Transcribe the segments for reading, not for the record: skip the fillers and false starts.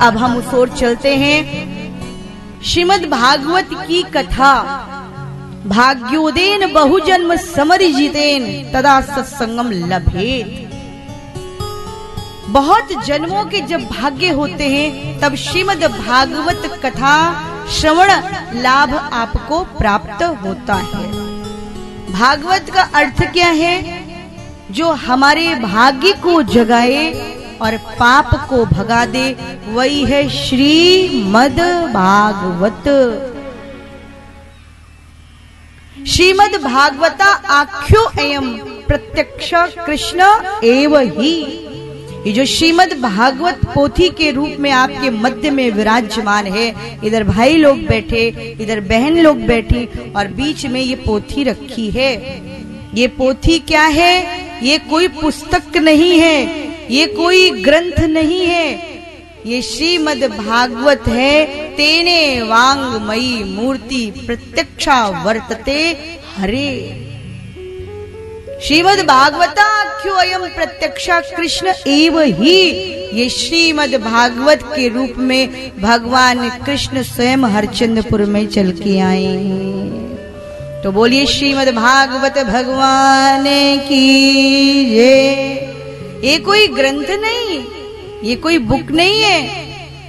अब हम उस ओर चलते हैं। श्रीमद् भागवत की कथा। भाग्योदेन बहुजन्म समरिजितेन तदा सत्संगम लभेत। बहुत जन्मों के जब भाग्य होते हैं तब श्रीमद् भागवत कथा श्रवण लाभ आपको प्राप्त होता है। भागवत का अर्थ क्या है? जो हमारे भाग्य को जगाए और पाप को भगा दे, वही है श्रीमद् भागवत। श्रीमद् भागवता आख्यो अयम प्रत्यक्ष कृष्ण एव ही। ये जो श्रीमद् भागवत पोथी के रूप में आपके मध्य में विराजमान है, इधर भाई लोग बैठे, इधर बहन लोग बैठी और बीच में ये पोथी रखी है। ये पोथी क्या है? ये कोई पुस्तक नहीं है, ये कोई ग्रंथ नहीं है, ये श्रीमद् भागवत है। तेने वांगमयी मूर्ति प्रत्यक्षा वर्तते हरे। श्रीमद् भागवताख्यो अयम प्रत्यक्षा कृष्ण एव ही। ये श्रीमद् भागवत के रूप में भगवान कृष्ण स्वयं हरचंद्रपुर में चल के आए। तो बोलिए श्रीमद् भागवत भगवान की जय। ये कोई ग्रंथ नहीं, ये कोई बुक नहीं है,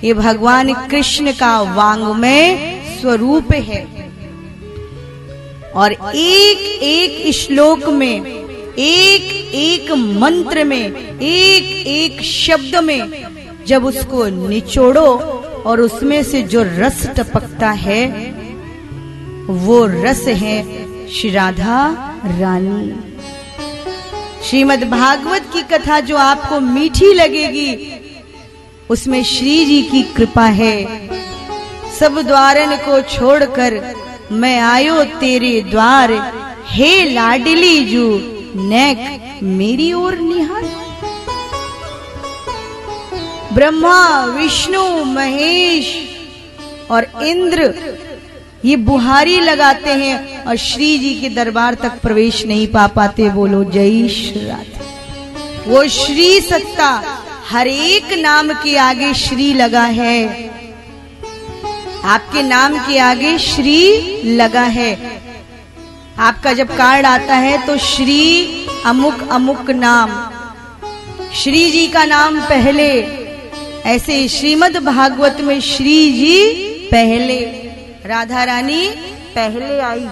ये भगवान कृष्ण का वांग्मय स्वरूप है। और एक एक श्लोक में, एक एक मंत्र में, एक एक शब्द में जब उसको निचोड़ो और उसमें से जो रस टपकता है, वो रस है श्री राधा रानी। श्रीमद् भागवत की कथा जो आपको मीठी लगेगी, उसमें श्री जी की कृपा है। सब द्वारन को छोड़कर मैं आयो तेरे द्वार, हे लाडली जू नेक मेरी ओर निहार। ब्रह्मा विष्णु महेश और इंद्र ये बुहारी लगाते हैं और श्री जी के दरबार तक प्रवेश नहीं पा पाते। बोलो जय श्री राधे। वो श्री सत्ता हर एक नाम के आगे श्री लगा है। आपके नाम के आगे श्री लगा है। आपका जब कार्ड आता है तो श्री अमुक अमुक नाम, श्री जी का नाम पहले। ऐसे श्रीमद् भागवत में श्री जी पहले, राधा रानी पहले आई।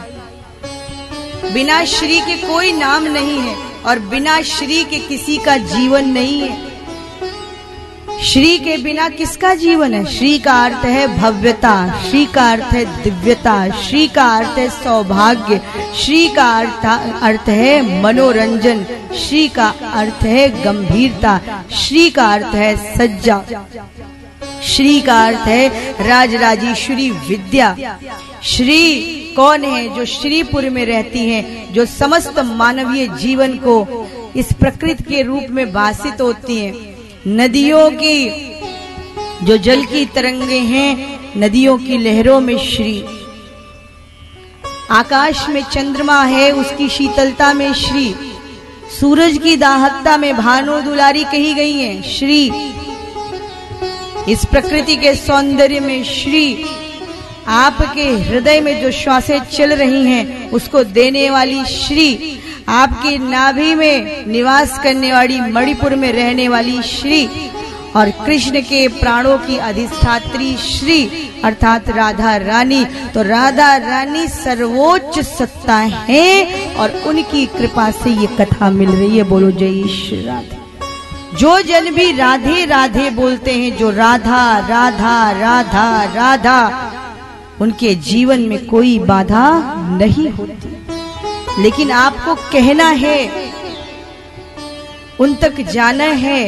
बिना श्री के कोई नाम नहीं है और बिना श्री के किसी का जीवन नहीं है। श्री के बिना किसका जीवन है? श्री का अर्थ है भव्यता, श्री का अर्थ है दिव्यता, श्री का अर्थ है सौभाग्य, श्री का अर्थ है मनोरंजन, श्री का अर्थ है गंभीरता, श्री का अर्थ है सज्जा, श्री का अर्थ है राजराजेश्वरी विद्या। श्री कौन है? जो श्रीपुर में रहती हैं, जो समस्त मानवीय जीवन को इस प्रकृति के रूप में भासित होती हैं। नदियों की जो जल की तरंगे हैं, नदियों की लहरों में श्री। आकाश में चंद्रमा है, उसकी शीतलता में श्री। सूरज की दाहकता में भानु दुलारी कही गई है, श्री। इस प्रकृति के सौंदर्य में श्री। आपके हृदय में जो श्वासें चल रही हैं, उसको देने वाली श्री। आपकी नाभि में निवास करने वाली, मणिपुर में रहने वाली श्री। और कृष्ण के प्राणों की अधिष्ठात्री श्री अर्थात राधा रानी। तो राधा रानी सर्वोच्च सत्ता है और उनकी कृपा से ये कथा मिल रही है। बोलो जय श्री राधे। जो जन भी राधे राधे बोलते हैं, जो राधा राधा राधा राधा, उनके जीवन में कोई बाधा नहीं होती। लेकिन आपको कहना है, उन तक जाना है,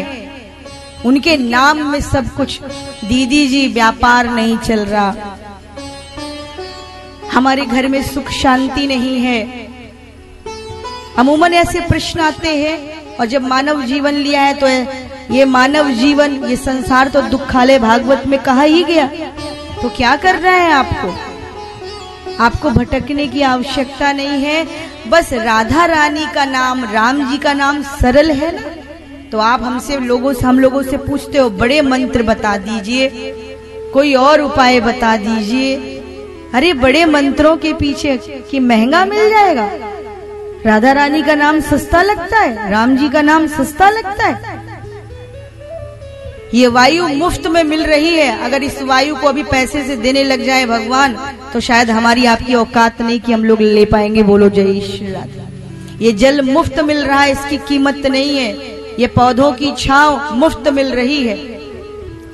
उनके नाम में सब कुछ। दीदी जी व्यापार नहीं चल रहा, हमारे घर में सुख शांति नहीं है। अमूमन ऐसे प्रश्न आते हैं। और जब मानव जीवन लिया है तो ये मानव जीवन, ये संसार तो दुखालय भागवत में कहा ही गया। तो क्या कर रहा है आपको? आपको भटकने की आवश्यकता नहीं है। बस राधा रानी का नाम, राम जी का नाम सरल है ना, तो आप हम लोगों से पूछते हो बड़े मंत्र बता दीजिए, कोई और उपाय बता दीजिए। अरे बड़े मंत्रों के पीछे कि महंगा मिल जाएगा, राधा रानी का नाम सस्ता लगता है, राम जी का नाम सस्ता लगता है। ये वायु मुफ्त में मिल रही है, अगर इस वायु को अभी पैसे से देने लग जाए भगवान तो शायद हमारी आपकी औकात नहीं कि हम लोग ले पाएंगे। बोलो जय श्री राधा। ये जल मुफ्त मिल रहा है, इसकी कीमत नहीं है। ये पौधों की छांव मुफ्त मिल रही है।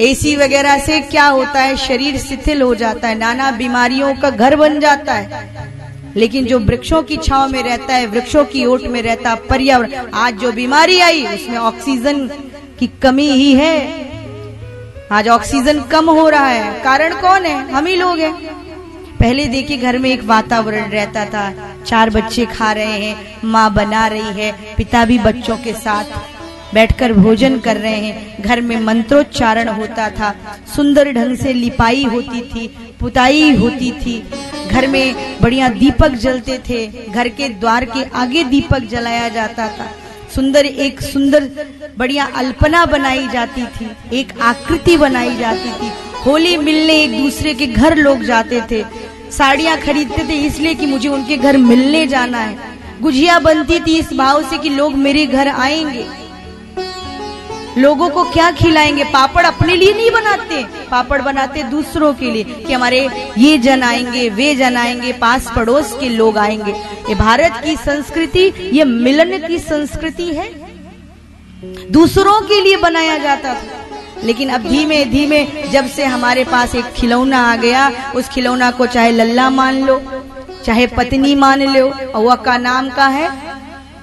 एसी वगैरह से क्या होता है, शरीर शिथिल हो जाता है, नाना बीमारियों का घर बन जाता है। लेकिन जो वृक्षों की छांव में रहता है, वृक्षों की ओट में रहता पर्यावरण, आज जो बीमारी आई उसमें ऑक्सीजन की कमी ही है। आज ऑक्सीजन कम हो रहा है, कारण कौन है? हम ही लोग हैं। पहले देखिए घर में एक वातावरण रहता था, 4 बच्चे खा रहे हैं, माँ बना रही है, पिता भी बच्चों के साथ बैठकर भोजन कर रहे हैं, घर में मंत्रोच्चारण होता था, सुंदर ढंग से लिपाई होती थी, पुताई होती थी, घर में बढ़िया दीपक जलते थे, घर के द्वार के आगे दीपक जलाया जाता था, एक सुंदर बढ़िया अल्पना बनाई जाती थी, एक आकृति बनाई जाती थी। होली मिलने एक दूसरे के घर लोग जाते थे, साड़ियां खरीदते थे इसलिए कि मुझे उनके घर मिलने जाना है। गुजिया बनती थी इस भाव से कि लोग मेरे घर आएंगे। लोगों को क्या खिलाएंगे? पापड़ अपने लिए नहीं बनाते, पापड़ बनाते दूसरों के लिए कि हमारे ये जन आएंगे, वे जन आएंगे, पास पड़ोस के लोग आएंगे। ये भारत की संस्कृति, ये मिलन की संस्कृति है, दूसरों के लिए बनाया जाता था। लेकिन अब धीमे धीमे जब से हमारे पास एक खिलौना आ गया, उस खिलौना को चाहे लल्ला मान लो, चाहे पत्नी मान लो, और वह का नाम का है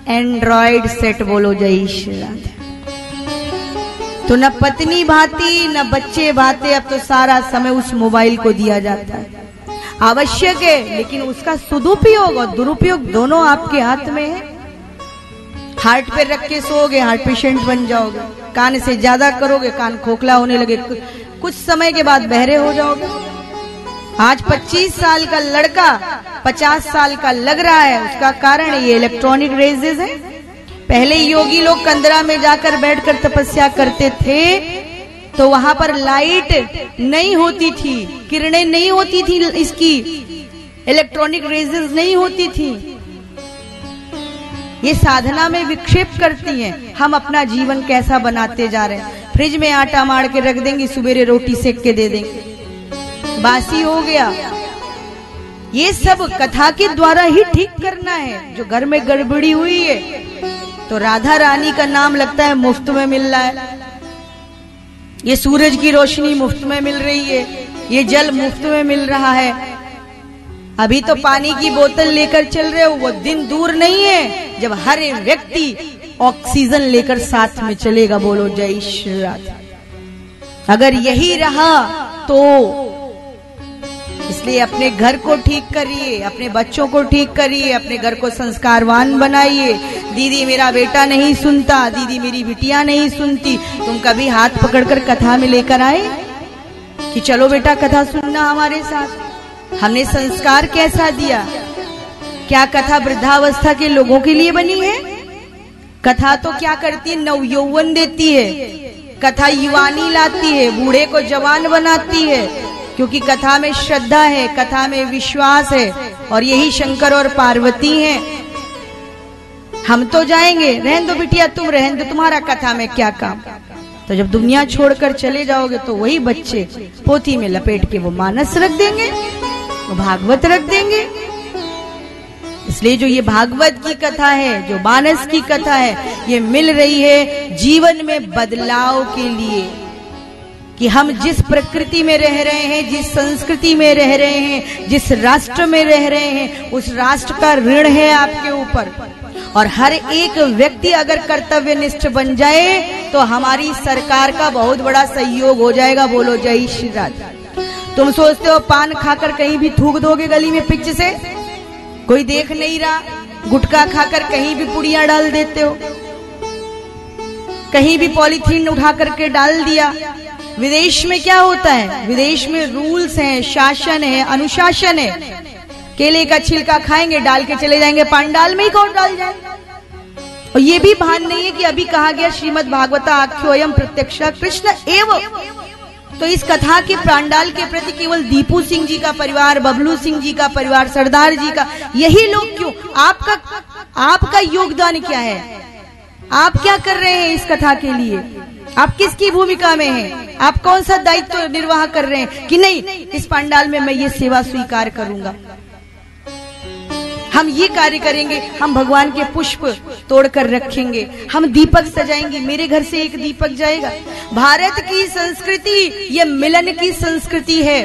एंड्रॉइड सेट। बोलो जय श्री राधे। तो न पत्नी भाती न बच्चे भाते, अब तो सारा समय उस मोबाइल को दिया जाता है। आवश्यक है, लेकिन उसका सदुपयोग और दुरुपयोग दोनों आपके हाथ में है। हार्ट पे रख के सोओगे, हार्ट पेशेंट बन जाओगे। कान से ज्यादा करोगे, कान खोखला होने लगे, कुछ समय के बाद बहरे हो जाओगे। आज 25 साल का लड़का 50 साल का लग रहा है, उसका कारण ये इलेक्ट्रॉनिक रेजेस है। पहले योगी लोग कंदरा में जाकर बैठकर तपस्या करते थे तो वहां पर लाइट नहीं होती थी, किरणें नहीं होती थी, इसकी इलेक्ट्रॉनिक रेजेस नहीं होती थी। ये साधना में विक्षेप करती हैं। हम अपना जीवन कैसा बनाते जा रहे हैं? फ्रिज में आटा मार के रख देंगे, सुबेरे रोटी सेक के दे देंगे, बासी हो गया। ये सब कथा के द्वारा ही ठीक करना है। जो घर में गड़बड़ी हुई है तो राधा रानी का नाम लगता है मुफ्त में मिल रहा है, ये सूरज की रोशनी मुफ्त में मिल रही है, ये जल मुफ्त में मिल रहा है। अभी तो पानी की बोतल लेकर चल रहे हो, वो दिन दूर नहीं है जब हर व्यक्ति ऑक्सीजन लेकर साथ में चलेगा। बोलो जय श्री राधे। अगर यही रहा तो इसलिए अपने घर को ठीक करिए, अपने बच्चों को ठीक करिए, अपने घर को संस्कारवान बनाइए। दीदी मेरा बेटा नहीं सुनता, दीदी मेरी बिटिया नहीं सुनती, तुम कभी हाथ पकड़कर कथा में लेकर आए कि चलो बेटा कथा सुनना हमारे साथ? हमने संस्कार कैसा दिया? क्या कथा वृद्धावस्था के लोगों के लिए बनी है? कथा तो क्या करती है? नवयौवन देती है, कथा युवानी लाती है, बूढ़े को जवान बनाती है, क्योंकि कथा में श्रद्धा है, कथा में विश्वास है, और यही शंकर और पार्वती हैं। हम तो जाएंगे, रहन दो बिटिया, तुम रहन दो, तुम्हारा कथा में क्या काम। तो जब दुनिया छोड़कर चले जाओगे तो वही बच्चे पोथी में लपेट के वो मानस रख देंगे, वो भागवत रख देंगे। इसलिए जो ये भागवत की कथा है, जो मानस की कथा है, ये मिल रही है जीवन में बदलाव के लिए, कि हम जिस प्रकृति में रह रहे हैं, जिस संस्कृति में रह रहे हैं, जिस राष्ट्र में रह रहे हैं, उस राष्ट्र का ऋण है आपके ऊपर। और हर एक व्यक्ति अगर कर्तव्यनिष्ठ बन जाए तो हमारी सरकार का बहुत बड़ा सहयोग हो जाएगा। बोलो जय श्री राधे। तुम सोचते हो पान खाकर कहीं भी थूक दोगे गली में पिच से, कोई देख नहीं रहा? गुटखा खाकर कहीं भी पुड़िया डाल देते हो, कहीं भी पॉलीथीन उठा करके डाल दिया। विदेश में क्या होता है? विदेश में रूल्स हैं, शासन है, अनुशासन है। केले का छिलका खाएंगे, डाल के चले जाएंगे, पान डाल में ही कौन डाल जाए? और ये भी भान नहीं है कि अभी कहा गया श्रीमद् भागवता आख्योयम प्रत्यक्षा कृष्ण एव। तो इस कथा के प्रांडाल के प्रति केवल दीपू सिंह जी का परिवार, बबलू सिंह जी का परिवार, सरदार जी का, यही लोग क्यों? आपका योगदान क्या है? आप क्या कर रहे हैं इस कथा के लिए? आप किसकी भूमिका में हैं? आप कौन सा दायित्व निर्वाह कर रहे हैं कि नहीं इस पंडाल में मैं ये सेवा स्वीकार करूंगा, हम ये कार्य करेंगे, हम भगवान के पुष्प तोड़कर रखेंगे, हम दीपक सजाएंगे, मेरे घर से एक दीपक जाएगा। भारत की संस्कृति ये मिलन की संस्कृति है।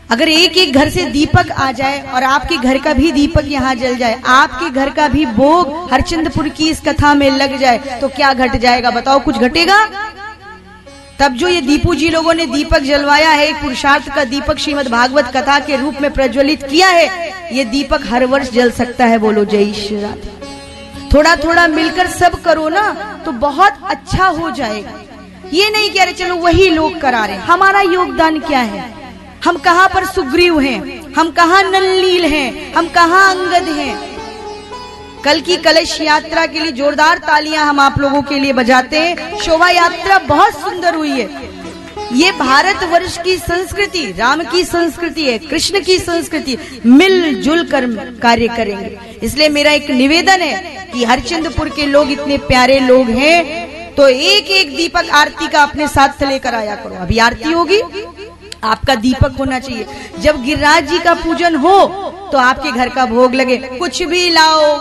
अगर एक एक घर से दीपक आ जाए और आपके घर का भी दीपक यहाँ जल जाए, आपके घर का भी भोग हरचंदपुर की इस कथा में लग जाए, तो क्या घट जाएगा? बताओ, कुछ घटेगा? तब जो ये दीपू जी लोगों ने दीपक जलवाया है, एक पुरुषार्थ का दीपक श्रीमद् भागवत कथा के रूप में प्रज्वलित किया है, ये दीपक हर वर्ष जल सकता है। बोलो जय श्री राधे। थोड़ा थोड़ा मिलकर सब करो ना, तो बहुत अच्छा हो जाएगा। ये नहीं कह रहे चलो वही लोग करा रहे, हमारा योगदान क्या है? हम कहाँ पर सुग्रीव हैं, हम कहाँ नलनील हैं, हम कहाँ अंगद हैं? कल की कलश यात्रा के लिए जोरदार तालियां हम आप लोगों के लिए बजाते हैं। शोभा यात्रा बहुत सुंदर हुई है। ये भारतवर्ष की संस्कृति, राम की संस्कृति है, कृष्ण की संस्कृति, मिलजुल कर कार्य करेंगे। इसलिए मेरा एक निवेदन है कि हरचंदपुर के लोग इतने प्यारे लोग हैं, तो एक एक दीपक आरती का अपने साथ लेकर आया करो। अभी आरती होगी, आपका दीपक होना चाहिए। जब गिरिराज जी का पूजन हो तो आपके घर का भोग लगे। कुछ भी लाओ,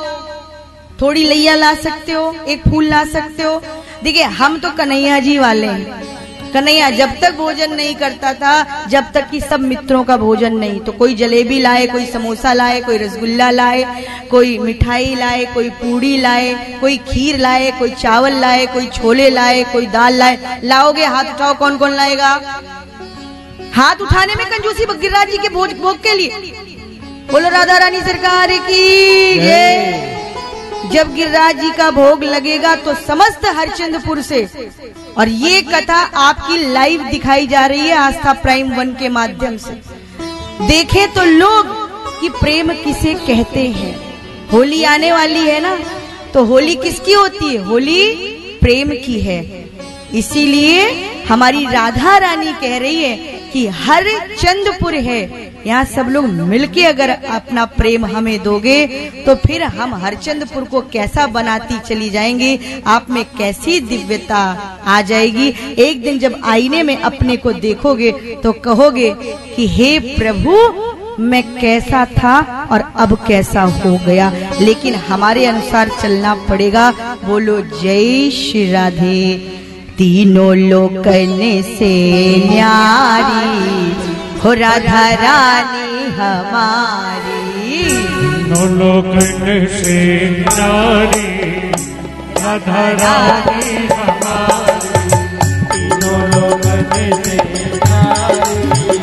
थोड़ी लैया ला सकते हो, एक फूल ला सकते हो। देखिए, हम तो कन्हैया जी वाले हैं। कन्हैया जब तक भोजन नहीं करता था, जब तक कि सब मित्रों का भोजन नहीं, तो कोई जलेबी लाए, कोई समोसा लाए, कोई रसगुल्ला लाए, कोई मिठाई लाए, कोई पूड़ी लाए, कोई खीर लाए, कोई चावल लाए, कोई छोले लाए, कोई दाल लाए। लाओगे, हाथ उठाओ, कौन कौन लाएगा? हाथ उठाने में कंजूसी गिरिराज जी के भोग के लिए। बोलो राधा रानी सरकार की जय। जब गिरिराज जी का भोग लगेगा तो समस्त हरचंदपुर से, और ये कथा आपकी लाइव दिखाई जा रही है आस्था प्राइम 1 के माध्यम से। देखे तो लोग कि प्रेम किसे कहते हैं। होली आने वाली है ना, तो होली किसकी होती है? होली प्रेम की है। इसीलिए हमारी राधा रानी कह रही है कि हरचंदपुर है, यहाँ सब लोग मिलके अगर अपना प्रेम हमें दोगे तो फिर हम हरचंदपुर को कैसा बनाती चली जाएंगे, आप में कैसी दिव्यता आ जाएगी। एक दिन जब आईने में अपने को देखोगे तो कहोगे कि हे प्रभु, मैं कैसा था और अब कैसा हो गया। लेकिन हमारे अनुसार चलना पड़ेगा। बोलो जय श्री राधे। तीनों लोकन से न्यारी हो राधा रानी हमारी। तीनों लोकन से न्यारी राधा रानी हमारी। तीनों लोकन से न्यारी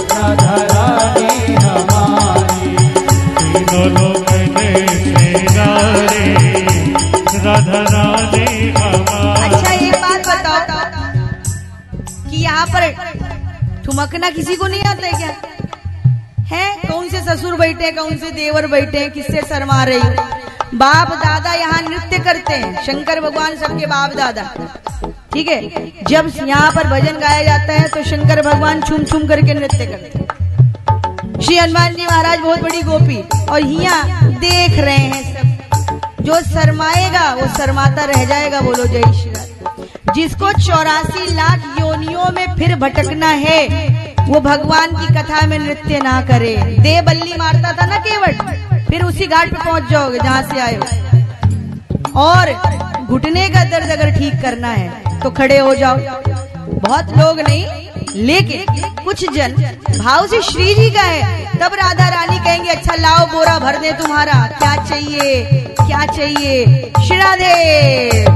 राधा रानी हमारी। तीनों लोकन से न्यारी राधा रानी हमारी। अच्छा, एक बात बताओ कि यहाँ पर ठुमकना किसी को नहीं आता है क्या? है? कौन से ससुर बैठे, कौन से देवर बैठे, किससे शर्मा रही हो? बाप दादा यहाँ नृत्य करते हैं, शंकर भगवान सबके बाप दादा, ठीक है। जब यहाँ पर भजन गाया जाता है तो शंकर भगवान छुम छुम करके नृत्य करते हैं। श्री हनुमान जी महाराज बहुत बड़ी गोपी, और यहाँ देख रहे हैं सब। जो शर्माएगा वो शर्माता रह जाएगा। बोलो जय श्री राधे। जिसको 84 लाख योनियों में फिर भटकना है, वो भगवान की कथा में नृत्य ना करे। दे बल्ली मारता था ना केवट, फिर उसी घाट पे पहुंच जाओगे जहां से आए हो। और घुटने का दर्द अगर ठीक करना है तो खड़े हो जाओ। बहुत लोग नहीं, लेकिन कुछ जन भाव से श्री जी का है, तब राधा रानी कहेंगे अच्छा लाओ बोरा भर दे तुम्हारा, क्या चाहिए, क्या चाहिए। श्री राधे।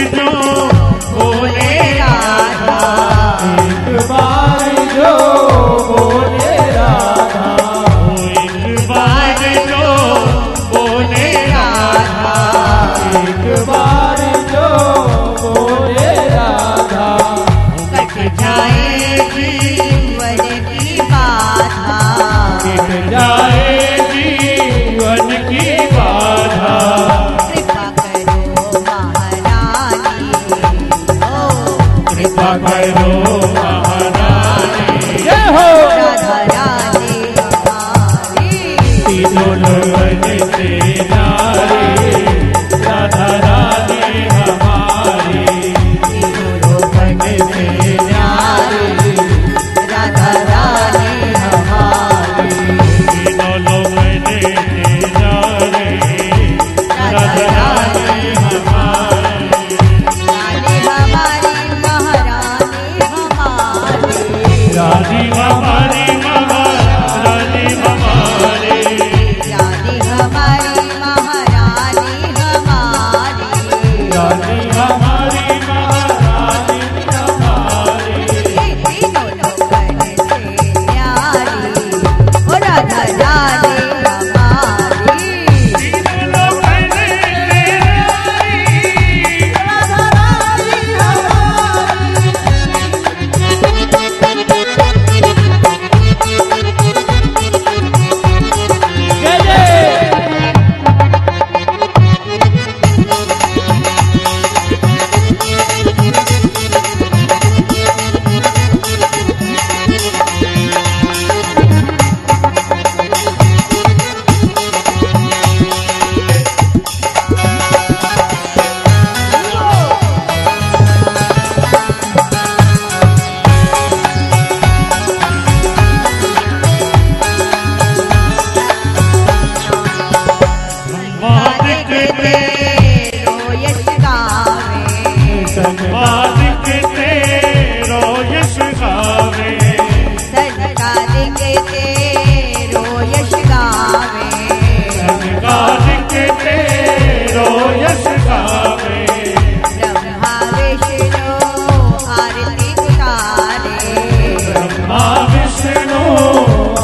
जो बोले राधा, एक बार जो बोले राधा, एक बार जो बोले राधा, एक बार जो बोले राधा, कट जाए जीवन की बाधा, मिट जाए जीवन की बाधा। कृपा करो महारानी, ओ कृपा करो महारानी, जय हो राधा रानी हमारी। तीनों लोगन से नारी, राधा रानी हमारी। तीनों लोगन से नारी, राधा रानी हमारी। तीनों लोगन से नारी, राधा रानी हमारी। रानी हमारी महारानी हमारी, रानी हमारी महारानी हमारी। रानी हमारी महारानी हमारी। रानी हमारी महारानी हमारी। तीनों लोगन से न्यारी, ओ राधा रानी हमारी। तीनों लोगन से नारी, राधा रानी हमारी। जय जय संवादिक तेरो यश गावे, संवादिक तेरो यश गावे। संवादिक तेरो यश गावे। संवादिक तेरो यश गावे। ब्रह्मा विष्णु आरती उतारे, ब्रह्मा विष्णु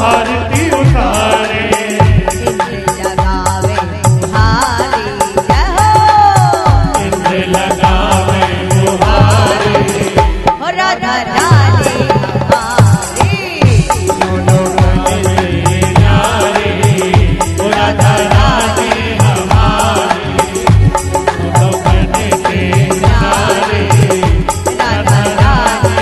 आरती उतारे। इंद्र लगावे तुम्हारी जय हो। इंद्र लगावे तुम्हारे। ओ राधा रानी हमारी। तीनों लोगन से नारी, ओ राधा रानी हमारी। तीनों लोगन से नारी, राधा रानी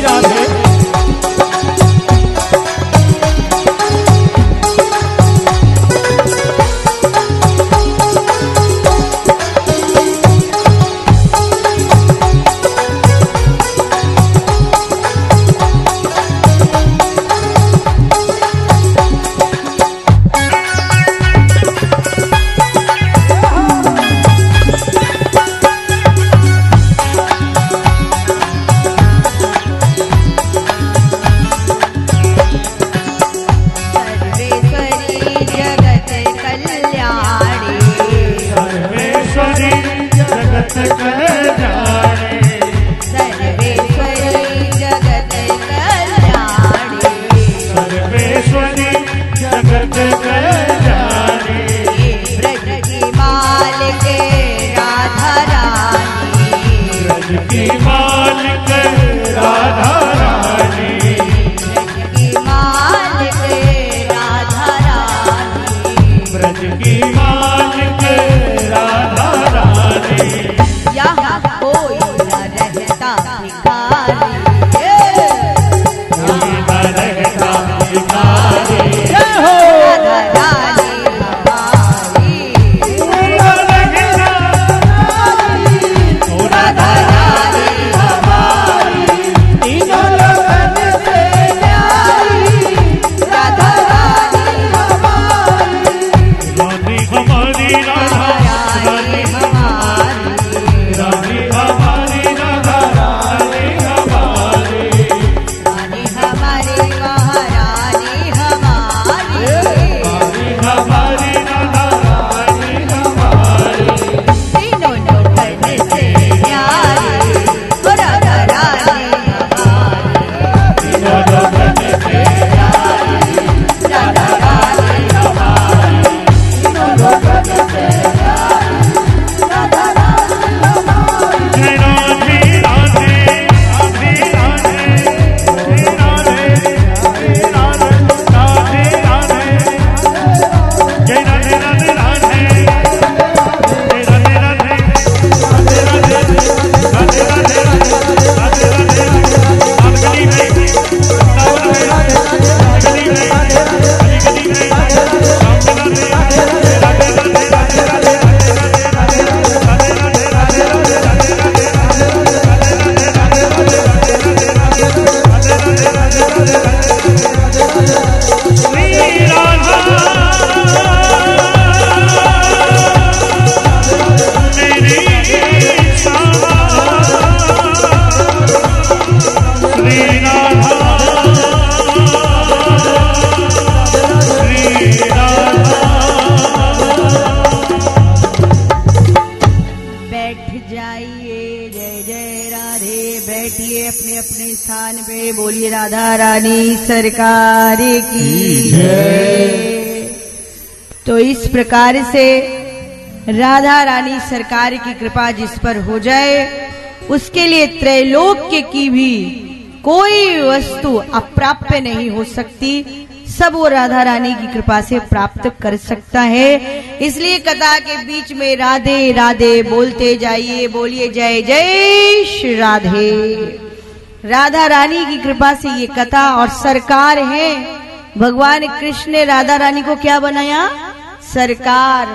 राधे सर्वेश्वरी जगत कल्याणी, सर्वेश्वरी जगत कल्याणी। सर्वेश्वरी जगत कल्याणी। सर्वेश्वरी जगत कल्याणी। ब्रज की मालिक राधा रानी, ब्रज की मालिक राधा रानी। ब्रज की मालिक राधा रानी। ब्रज की मालिक राधा रानी। यहाँ कोई न रहता भिखारी, कोई न रहता भिखारी। जय हो राधा बोलिए राधा रानी सरकार की जय। तो इस प्रकार से राधा रानी सरकार की कृपा जिस पर हो जाए उसके लिए त्रैलोक्य की भी कोई वस्तु अप्राप्य नहीं हो सकती, सब वो राधा रानी की कृपा से प्राप्त कर सकता है। इसलिए कथा के बीच में राधे राधे बोलते जाइए, बोलिए जय जय श्री राधे। राधा रानी की कृपा से ये कथा और सरकार है। भगवान कृष्ण ने राधा रानी को क्या बनाया? सरकार।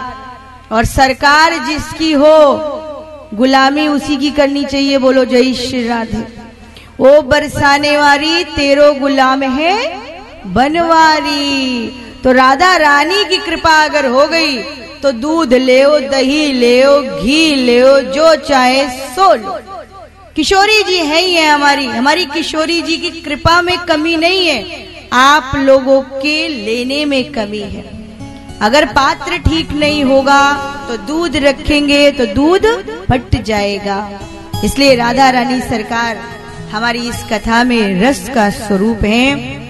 और सरकार जिसकी हो गुलामी उसी की करनी चाहिए। बोलो जय श्री राधे। ओ बरसाने वाली तेरो गुलाम है बनवारी। तो राधा रानी की कृपा अगर हो गई तो दूध लेओ, दही लेओ, घी लेओ, जो चाहे सो लो। किशोरी जी है ही है हमारी किशोरी जी की कृपा में कमी नहीं है, आप लोगों के लेने में कमी है। अगर पात्र ठीक नहीं होगा तो दूध रखेंगे तो दूध फट जाएगा। इसलिए राधा रानी सरकार हमारी इस कथा में रस का स्वरूप है।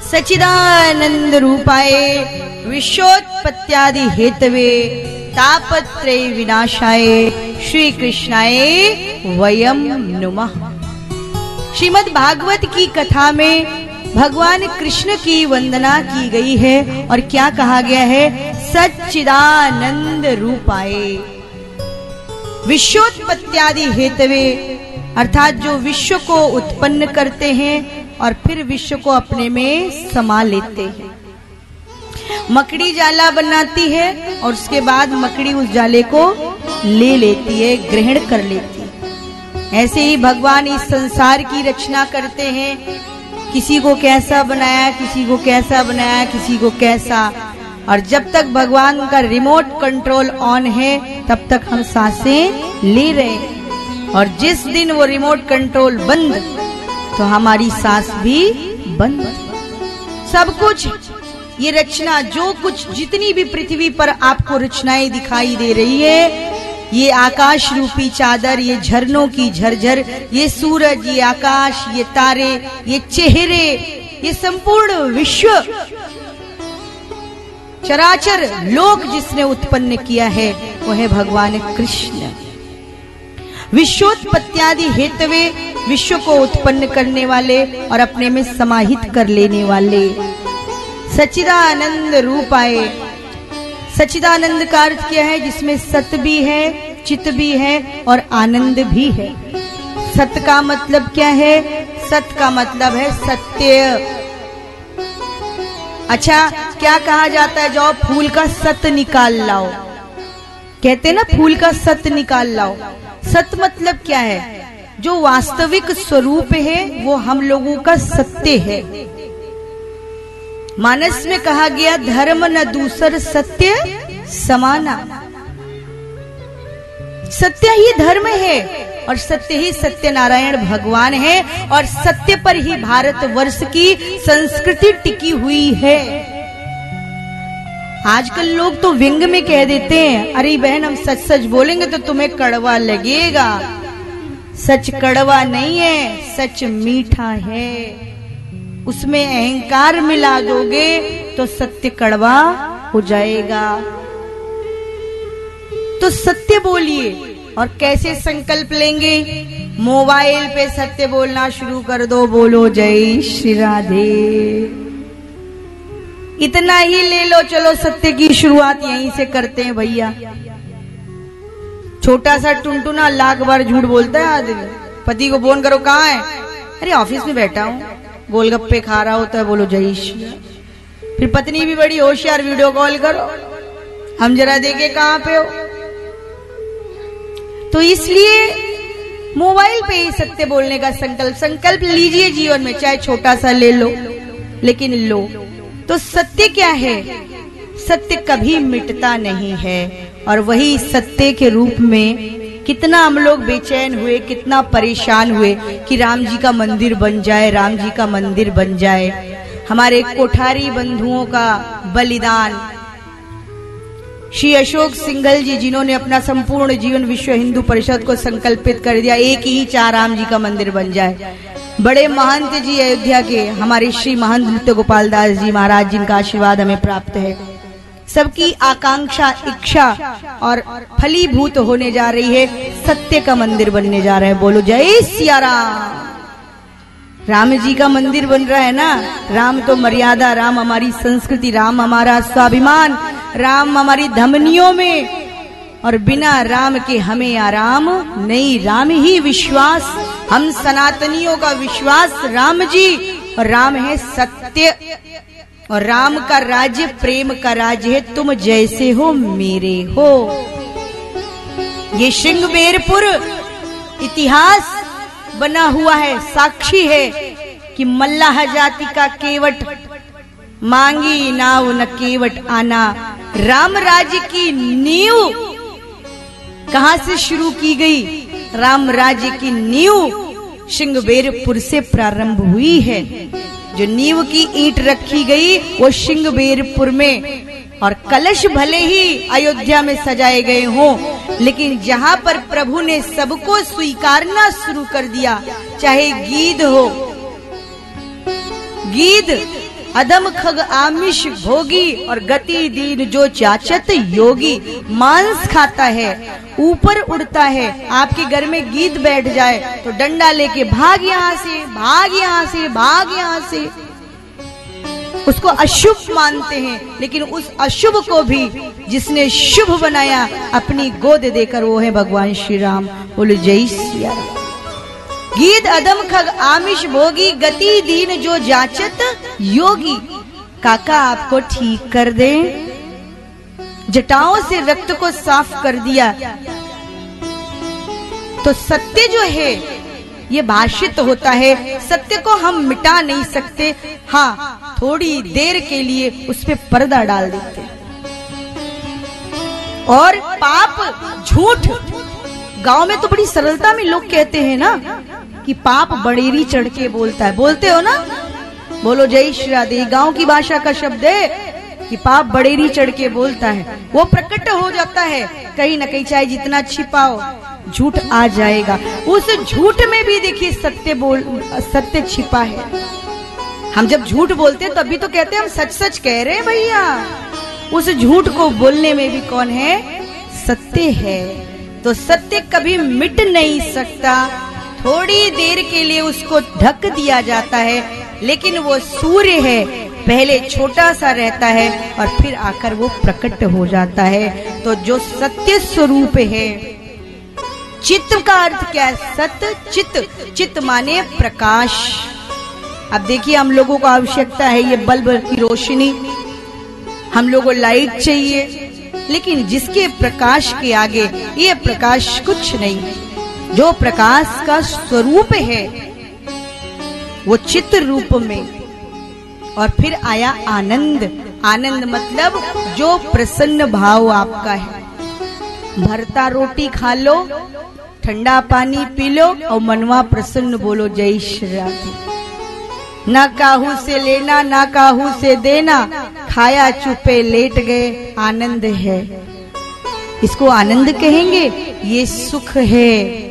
सच्चिदानंद रूपाय विश्वोत्पत्त्यादि हेतवे तापत्रय विनाशाय श्री कृष्णाय वयम नुमः। श्रीमद् भागवत की कथा में भगवान कृष्ण की वंदना की गई है और क्या कहा गया है? सच्चिदानंद रूपाय विश्वोत्पत्त्यादि हेतवे, अर्थात जो विश्व को उत्पन्न करते हैं और फिर विश्व को अपने में समा लेते हैं। मकड़ी जाला बनाती है और उसके बाद मकड़ी उस जाले को ले लेती है, ग्रहण कर लेती है। ऐसे ही भगवान इस संसार की रचना करते हैं। किसी को कैसा बनाया, किसी को कैसा बनाया, किसी को कैसा। और जब तक भगवान का रिमोट कंट्रोल ऑन है तब तक हम सांसें ले रहे हैं, और जिस दिन वो रिमोट कंट्रोल बंद तो हमारी सांस भी बंद। सब कुछ ये रचना, जो कुछ जितनी भी पृथ्वी पर आपको रचनाएं दिखाई दे रही है, ये आकाश रूपी चादर, ये झरनों की झरझर, ये सूरज, ये आकाश, ये तारे, ये चेहरे, ये संपूर्ण विश्व चराचर लोक जिसने उत्पन्न किया है वो है भगवान कृष्ण। विश्वोत्पत्त्यादि हेतवे, विश्व को उत्पन्न करने वाले और अपने में समाहित कर लेने वाले। सच्चिदानंद रूपाय, सच्चिदानंद का अर्थ क्या है? जिसमें सत भी है, चित भी है और आनंद भी है। सत का मतलब क्या है? सत का मतलब है सत्य। अच्छा, क्या कहा जाता है? जाओ फूल का सत निकाल लाओ, कहते हैं ना, फूल का सत निकाल लाओ। सत मतलब क्या है? जो वास्तविक स्वरूप है वो हम लोगों का सत्य है। मानस में कहा गया, धर्म न दूसर सत्य समाना। सत्य ही धर्म है और सत्य ही सत्यनारायण भगवान है, और सत्य पर ही भारतवर्ष की संस्कृति टिकी हुई है। आजकल लोग तो व्यंग में कह देते हैं, अरे बहन हम सच सच बोलेंगे तो तुम्हें कड़वा लगेगा। सच कड़वा नहीं है, सच मीठा है। उसमें अहंकार मिला दोगे तो सत्य कड़वा हो जाएगा। तो सत्य बोलिए। और कैसे संकल्प लेंगे? मोबाइल पे सत्य बोलना शुरू कर दो, बोलो जय श्री राधे। इतना ही ले लो, चलो सत्य की शुरुआत यहीं से करते हैं भैया। छोटा सा टुनटुना लाख बार झूठ बोलता है आदमी। पति को फोन करो, कहाँ है? अरे ऑफिस में बैठा हूँ, गोलगप्पे खा रहा होता है, बोलो जय श्री। फिर पत्नी भी बड़ी होशियार, वीडियो कॉल करो, हम जरा देखे कहाँ पे हो। तो इसलिए मोबाइल पे ही सत्य बोलने का संकल्प लीजिए जीवन में, चाहे छोटा सा ले लो, लेकिन लो। तो सत्य क्या है? सत्य कभी मिटता नहीं है, और वही सत्य के रूप में कितना हम लोग बेचैन हुए, कितना परेशान हुए कि राम जी का मंदिर बन जाए, राम जी का मंदिर बन जाए। हमारे कोठारी बंधुओं का बलिदान, श्री अशोक सिंघल जी, जिन्होंने अपना संपूर्ण जीवन विश्व हिंदू परिषद को संकल्पित कर दिया, एक ही चाह राम जी का मंदिर बन जाए। बड़े महंत जी अयोध्या के हमारे श्री महंत नृत्य गोपाल दास जी महाराज, जिनका आशीर्वाद हमें प्राप्त है। सबकी आकांक्षा, इच्छा और फलीभूत होने जा रही है। सत्य का मंदिर बनने जा रहा है। बोलो जय सिया राम। राम जी का मंदिर बन रहा है ना। राम तो मर्यादा, राम हमारी संस्कृति, राम हमारा स्वाभिमान, राम हमारी धमनियों में, और बिना राम के हमें आराम नहीं। राम ही विश्वास, हम सनातनियों का विश्वास राम जी, और राम है सत्य, और राम का राज्य प्रेम का राज्य है। तुम जैसे हो मेरे हो। ये श्रृंगबेरपुर इतिहास बना हुआ है, साक्षी है कि मल्लाह जाति का केवट, मांगी नाव न केवट आना। राम राज्य की नींव कहां से शुरू की गई? राम राज्य की नींव श्रृंगबेरपुर से प्रारंभ हुई है। जो नींव की ईंट रखी गई वो श्रृंगबेरपुर में, और कलश भले ही अयोध्या में सजाए गए हों, लेकिन जहां पर प्रभु ने सबको स्वीकारना शुरू कर दिया, चाहे गीध हो, गीध अदम खग आमिष भोगी, और गति दीन जो चाचत योगी। मांस खाता है, ऊपर उड़ता है। आपके घर में गीध बैठ जाए तो डंडा लेके भाग यहाँ से, भाग यहाँ से, भाग यहाँ से। उसको अशुभ मानते हैं, लेकिन उस अशुभ को भी जिसने शुभ बनाया अपनी गोद देकर, वो है भगवान श्री राम। बोलो जय सिया राम। गीत अदम खग आमिष भोगी, गति दीन जो जाचत योगी। काका आपको ठीक कर दे, जटाओं से रक्त को साफ कर दिया। तो सत्य जो है ये भाषित होता है, सत्य को हम मिटा नहीं सकते। हाँ, थोड़ी देर के लिए उस पे पर्दा डाल देते। और पाप, झूठ, गांव में तो बड़ी सरलता में लोग कहते हैं ना कि पाप बड़ेरी चढ़ के बोलता है। बोलते हो ना? बोलो जय श्री राधे। गांव की भाषा का शब्द है कि पाप बड़ेरी चढ़ के बोलता है। वो प्रकट हो जाता है कहीं ना कहीं, चाहे जितना छिपाओ झूठ आ जाएगा। उस झूठ में भी देखिए सत्य छिपा है। हम जब झूठ बोलते हैं तभी तो कहते हैं हम सच सच कह रहे हैं भैया। उस झूठ को बोलने में भी कौन है? सत्य है। तो सत्य कभी मिट नहीं सकता। थोड़ी देर के लिए उसको ढक दिया जाता है, लेकिन वो सूर्य है, पहले छोटा सा रहता है और फिर आकर वो प्रकट हो जाता है। तो जो सत्य स्वरूप है, चित्त का अर्थ क्या है? सत्य चित्त, चित्त माने प्रकाश। अब देखिए हम लोगों को आवश्यकता है ये बल्ब की रोशनी, हम लोगों को लाइट चाहिए, लेकिन जिसके प्रकाश के आगे ये प्रकाश कुछ नहीं। जो प्रकाश का स्वरूप है वो चित्त रूप में। और फिर आया आनंद। आनंद मतलब जो प्रसन्न भाव आपका है। भरता रोटी खा लो, ठंडा पानी पी लो और मनवा प्रसन्न। बोलो जय श्री राधे। ना काहू से लेना ना काहू से देना, खाया चुपे लेट गए, आनंद है। इसको आनंद कहेंगे। ये सुख है।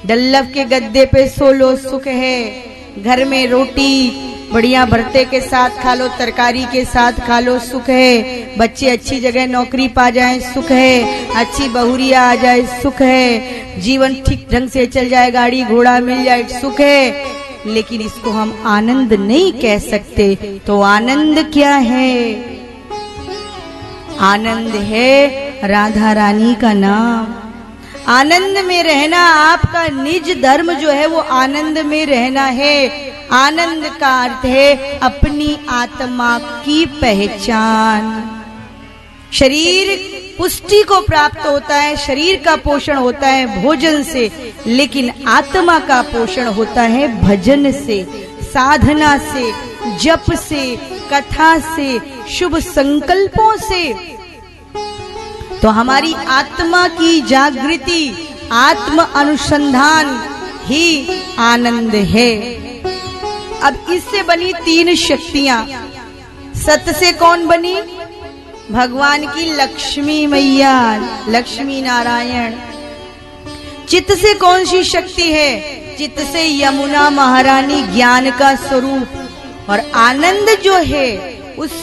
डल्लव के गद्दे पे सो लो, सुख है। घर में रोटी बढ़िया भरते के साथ खा लो, तरकारी के साथ खा लो, सुख है। बच्चे अच्छी जगह नौकरी पा जाएं, सुख है। अच्छी बहुरिया आ जाए, सुख है। जीवन ठीक ढंग से चल जाए, गाड़ी घोड़ा मिल जाए, सुख है। लेकिन इसको हम आनंद नहीं कह सकते। तो आनंद क्या है? आनंद है राधा रानी का नाम। आनंद में रहना आपका निज धर्म जो है, वो आनंद में रहना है। आनंद का अर्थ है अपनी आत्मा की पहचान। शरीर पुष्टि को प्राप्त होता है, शरीर का पोषण होता है भोजन से, लेकिन आत्मा का पोषण होता है भजन से, साधना से, जप से, कथा से, शुभ संकल्पों से। तो हमारी आत्मा की जागृति, आत्म अनुसंधान ही आनंद है। अब इससे बनी तीन शक्तियां। सत से कौन बनी? भगवान की लक्ष्मी मैया, लक्ष्मी नारायण। चित्त से कौन सी शक्ति है? चित्त से यमुना महारानी ज्ञान का स्वरूप, और आनंद जो है उस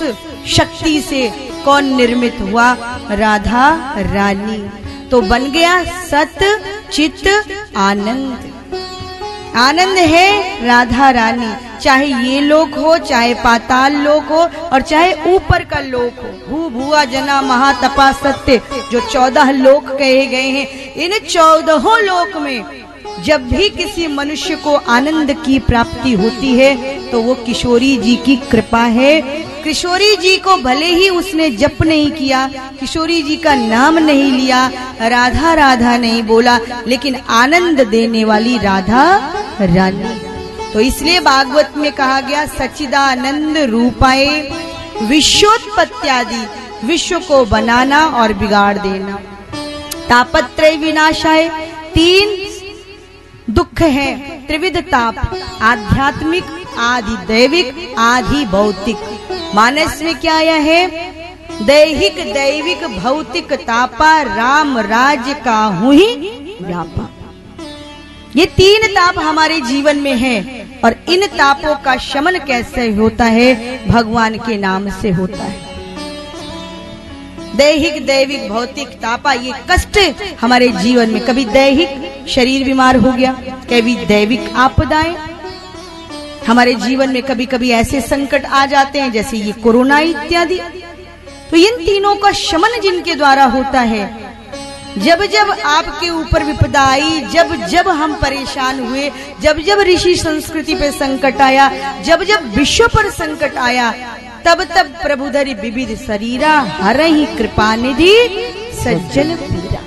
शक्ति से कौन निर्मित हुआ? राधा रानी। तो बन गया सत चित आनंद। आनंद है राधा रानी, चाहे ये लोक हो, चाहे पाताल लोक हो, और चाहे ऊपर का लोक हो। भू भुआ जना महातपा सत्य, जो 14 लोक कहे गए हैं, इन 14 लोक में जब भी किसी मनुष्य को आनंद की प्राप्ति होती है तो वो किशोरी जी की कृपा है। किशोरी जी को भले ही उसने जप नहीं किया, किशोरी जी का नाम नहीं लिया, राधा राधा नहीं बोला, लेकिन आनंद देने वाली राधा रानी। तो इसलिए भागवत में कहा गया सच्चिदानंद रूपाए विश्वोत्पत्त्यादि, विश्व को बनाना और बिगाड़ देना। तापत्रय विनाशाय, 3 दुख है, त्रिविध ताप, आध्यात्मिक, आदि दैविक, आदि भौतिक। मानस में क्या आया है? दैहिक दैविक भौतिक तापा, राम राज्य का हूं ही व्यापा। ये 3 ताप हमारे जीवन में है, और इन तापों का शमन कैसे होता है? भगवान के नाम से होता है। दैहिक दैविक भौतिक तापा, ये कष्ट हमारे जीवन में, कभी दैहिक शरीर बीमार हो गया, कभी दैविक आपदाएं हमारे जीवन में, कभी कभी ऐसे संकट आ जाते हैं जैसे ये कोरोना इत्यादि। तो इन तीनों का शमन जिनके द्वारा होता है, जब जब आपके ऊपर विपदा आई, जब जब हम परेशान हुए, जब जब ऋषि संस्कृति पे संकट आया, जब जब विश्व पर संकट आया, तब तब प्रभु धरि विविध शरीरा, हरहि कृपा निधि सज्जन पीरा।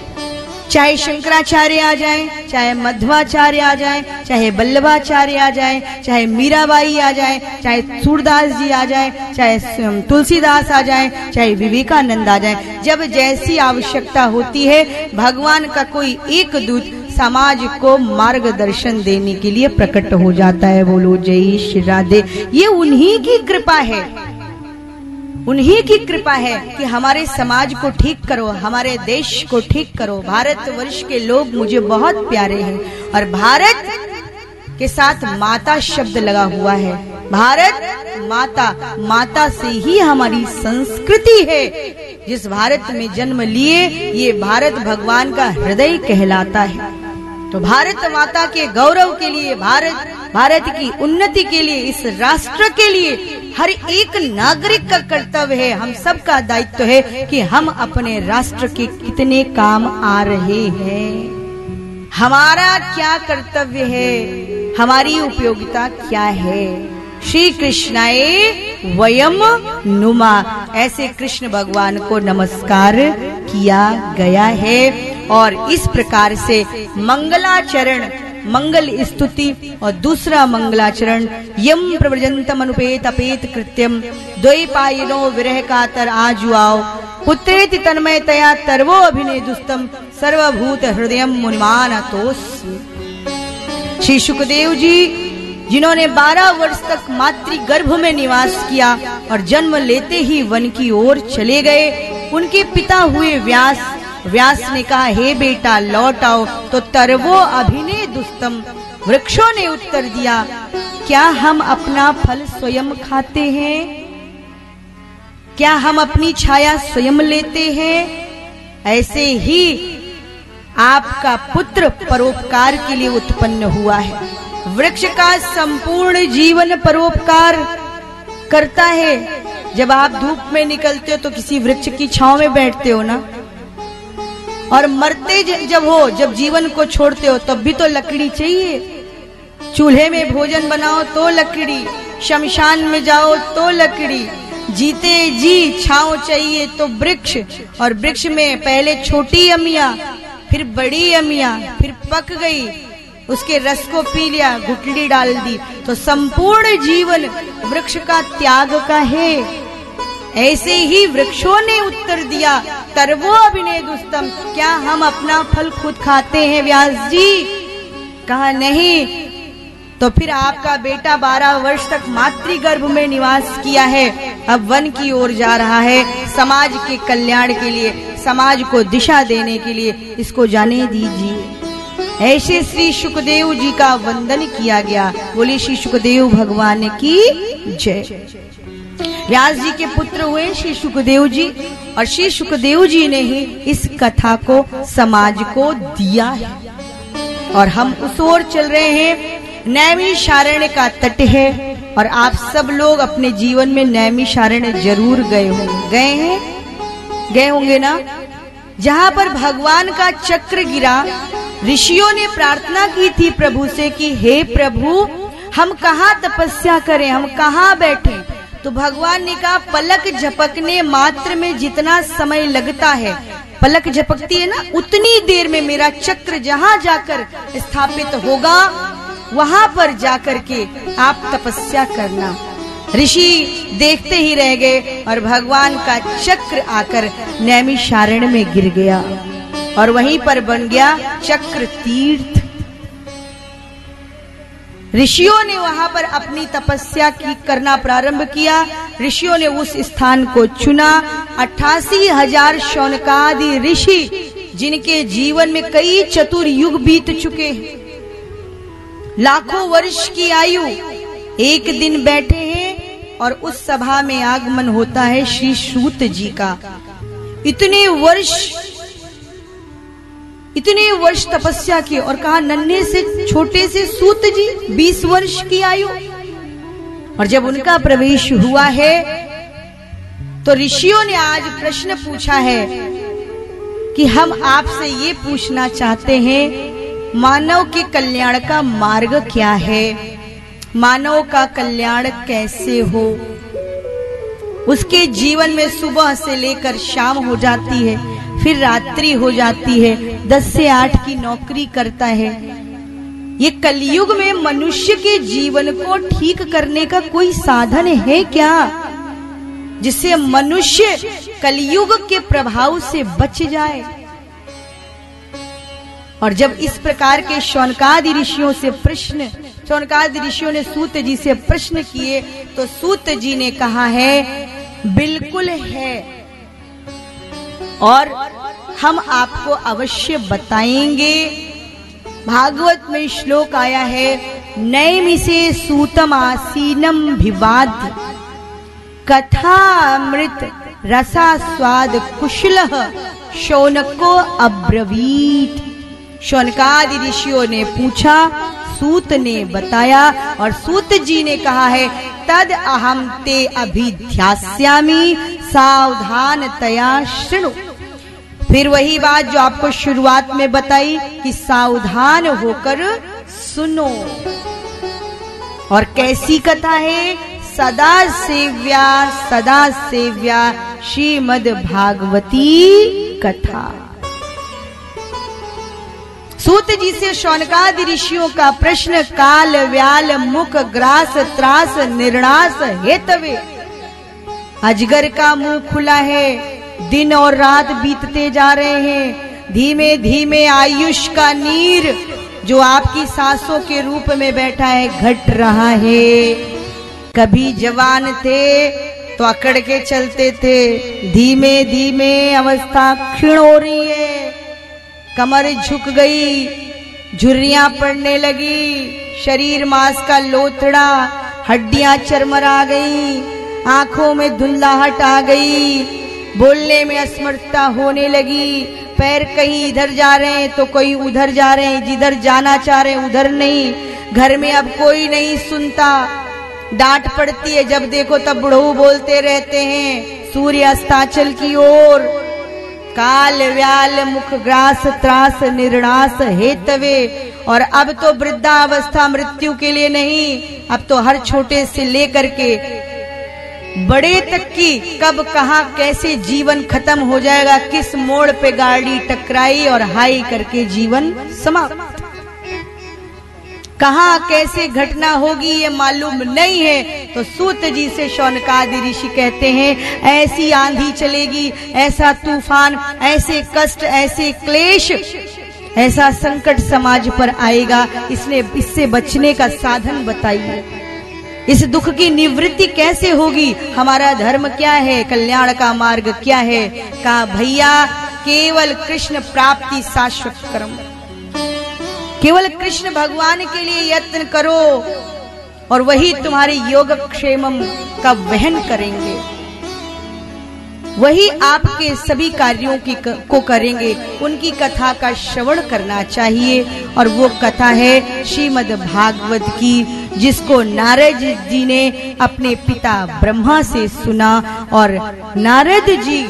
चाहे शंकराचार्य आ जाए, चाहे मध्वाचार्य आ जाए, चाहे वल्लभाचार्य आ जाए, चाहे मीराबाई आ जाए, चाहे सूरदास जी आ जाए, चाहे तुलसीदास आ जाए, चाहे विवेकानंद आ जाए, जब जैसी आवश्यकता होती है, भगवान का कोई एक दूत समाज को मार्गदर्शन देने के लिए प्रकट हो जाता है। बोलो जय श्री राधे। ये उन्हीं की कृपा है, उन्हीं की कृपा है कि हमारे समाज को ठीक करो, हमारे देश को ठीक करो। भारतवर्ष के लोग मुझे बहुत प्यारे हैं, और भारत के साथ माता शब्द लगा हुआ है। भारत माता, माता से ही हमारी संस्कृति है। जिस भारत में जन्म लिए, ये भारत भगवान का हृदय कहलाता है। तो भारत माता के गौरव के लिए, भारत की उन्नति के लिए, इस राष्ट्र के लिए हर एक नागरिक का कर्तव्य है, हम सबका दायित्व है कि हम अपने राष्ट्र के कितने काम आ रहे हैं, हमारा क्या कर्तव्य है, हमारी उपयोगिता क्या है। श्री कृष्णाय वयम नुमा, ऐसे कृष्ण भगवान को नमस्कार किया गया है। और इस प्रकार से मंगलाचरण, मंगल स्तुति, और दूसरा मंगलाचरण यम प्रव्रजंतम अनुपेत अपेत कृत्यम द्वैपायनो विरह कातर आजुआओ पुत्रेति तन्मयतया तरवो अभिनय दुस्तम सर्वभूत हृदयम मुनिमानतोस्मि। श्री सुखदेव जी, जिन्होंने 12 वर्ष तक मातृ गर्भ में निवास किया और जन्म लेते ही वन की ओर चले गए, उनके पिता हुए व्यास। व्यास ने कहा, हे बेटा लौट आओ। तो तरवो अभिनय दुस्तम, वृक्षों ने उत्तर दिया, क्या हम अपना फल स्वयं खाते हैं? क्या हम अपनी छाया स्वयं लेते हैं? ऐसे ही आपका पुत्र परोपकार के लिए उत्पन्न हुआ है। वृक्ष का संपूर्ण जीवन परोपकार करता है। जब आप धूप में निकलते हो तो किसी वृक्ष की छांव में बैठते हो ना, और मरते जब जीवन को छोड़ते हो तब भी तो लकड़ी चाहिए। चूल्हे में भोजन बनाओ तो लकड़ी, शमशान में जाओ तो लकड़ी, जीते जी छांव चाहिए तो वृक्ष। और वृक्ष में पहले छोटी अमिया, फिर बड़ी अमिया, फिर पक गई, उसके रस को पी लिया, गुठली डाल दी, तो संपूर्ण जीवन वृक्ष का त्याग का है। ऐसे ही वृक्षों ने उत्तर दिया, तरवो अभिनय दुस्तम, क्या हम अपना फल खुद खाते हैं व्यास जी? कहा नहीं। तो फिर आपका बेटा 12 वर्ष तक मातृगर्भ में निवास किया है, अब वन की ओर जा रहा है, समाज के कल्याण के लिए, समाज को दिशा देने के लिए, इसको जाने दीजिए। ऐसे श्री सुखदेव जी का वंदन किया गया। बोले श्री सुखदेव भगवान की जय। व्यास जी के पुत्र हुए श्री सुखदेव जी, और श्री सुखदेव जी ने ही इस कथा को समाज को दिया है। और हम उस ओर चल रहे हैं। नैमिषारण्य का तट है, और आप सब लोग अपने जीवन में नैमिषारण्य जरूर गए होंगे। गए होंगे ना, जहाँ पर भगवान का चक्र गिरा। ऋषियों ने प्रार्थना की थी प्रभु से कि हे प्रभु, हम कहाँ तपस्या करें, हम कहाँ बैठे। तो भगवान ने कहा पलक झपकने मात्र में जितना समय लगता है, पलक झपकती है ना, उतनी देर में मेरा चक्र जहाँ जाकर स्थापित होगा वहां पर जाकर के आप तपस्या करना। ऋषि देखते ही रह गए, और भगवान का चक्र आकर नैमिषारण्य में गिर गया, और वहीं पर बन गया चक्र तीर्थ। ऋषियों ने वहां पर अपनी तपस्या की करना प्रारंभ किया। ऋषियों ने उस स्थान को चुना। 88,000 शौनकादि ऋषि, जिनके जीवन में कई चतुर्युग बीत चुके हैं, लाखों वर्ष की आयु, एक दिन बैठे हैं, और उस सभा में आगमन होता है श्री सूत जी का। इतने वर्ष तपस्या की, और कहा नन्हे से छोटे से सूत जी 20 वर्ष की आयु। और जब उनका प्रवेश हुआ है तो ऋषियों ने आज प्रश्न पूछा है कि हम आपसे ये पूछना चाहते हैं, मानव के कल्याण का मार्ग क्या है, मानव का कल्याण कैसे हो। उसके जीवन में सुबह से लेकर शाम हो जाती है, फिर रात्रि हो जाती है, 10 से 8 की नौकरी करता है। ये कलयुग में मनुष्य के जीवन को ठीक करने का कोई साधन है क्या, जिससे मनुष्य कलयुग के प्रभाव से बच जाए। और जब इस प्रकार के शौनकादि ऋषियों ने सूत जी से प्रश्न किए, तो सूत जी ने कहा है बिल्कुल है, और हम आपको अवश्य बताएंगे। भागवत में श्लोक आया है, नैमिषे सूतम आसीनम भिवाद कथामृत रसास्वाद कुशलः शौनको अब्रवीत। शौनकादि ऋषियों ने पूछा, सूत ने बताया, और सूत जी ने कहा है तद अहम ते अभिध्यास्यामि सावधानतया शृणु। फिर वही बात जो आपको शुरुआत में बताई कि सावधान होकर सुनो। और कैसी कथा है, सदा सेव्या श्रीमद् भागवती कथा। सूत जी से शौनकादि ऋषियों का प्रश्न, काल व्याल मुख ग्रास त्रास निर्णास हेतवे। अजगर का मुंह खुला है, दिन और रात बीतते जा रहे हैं, धीमे धीमे आयुष का नीर जो आपकी सांसों के रूप में बैठा है घट रहा है। कभी जवान थे तो अकड़ के चलते थे, धीमे धीमे अवस्था क्षीण हो रही है, कमर झुक गई, झुर्रियां पड़ने लगी, शरीर मांस का लोथड़ा, हड्डियां चरमरा गई, आंखों में धुंधलाहट आ गई, बोलने में असमर्थता होने लगी, पैर कहीं इधर जा रहे हैं तो कोई उधर जा रहे हैं, जिधर जाना चाह रहे हैं उधर नहीं, घर में अब कोई नहीं सुनता, डांट पड़ती है, जब देखो तब बुढ़ऊ बोलते रहते हैं सूर्य अस्ताचल की ओर। काल व्याल मुख ग्रास त्रास निर्णास हेतवे। और अब तो वृद्धावस्था मृत्यु के लिए नहीं, अब तो हर छोटे से लेकर के बड़े तक की कब कहाँ कैसे जीवन खत्म हो जाएगा, किस मोड़ पे गाड़ी टकराई और हाई करके जीवन समाप्त, कहाँ कैसे घटना होगी ये मालूम नहीं है। तो सूत जी से शौनकादि ऋषि कहते हैं ऐसी आंधी चलेगी, ऐसा तूफान, ऐसे कष्ट, ऐसे क्लेश, ऐसा संकट समाज पर आएगा, इससे बचने का साधन बताइए, इस दुख की निवृत्ति कैसे होगी, हमारा धर्म क्या है, कल्याण का मार्ग क्या है। कहा भैया केवल कृष्ण प्राप्ति शाश्वत कर्म। केवल कृष्ण भगवान के लिए यत्न करो और वही तुम्हारे योगक्षेमम का वहन करेंगे, वही आपके सभी कार्यों को करेंगे। उनकी कथा का श्रवण करना चाहिए और वो कथा है श्रीमद् भागवत की, जिसको नारद जी ने अपने पिता ब्रह्मा से सुना। और नारद जी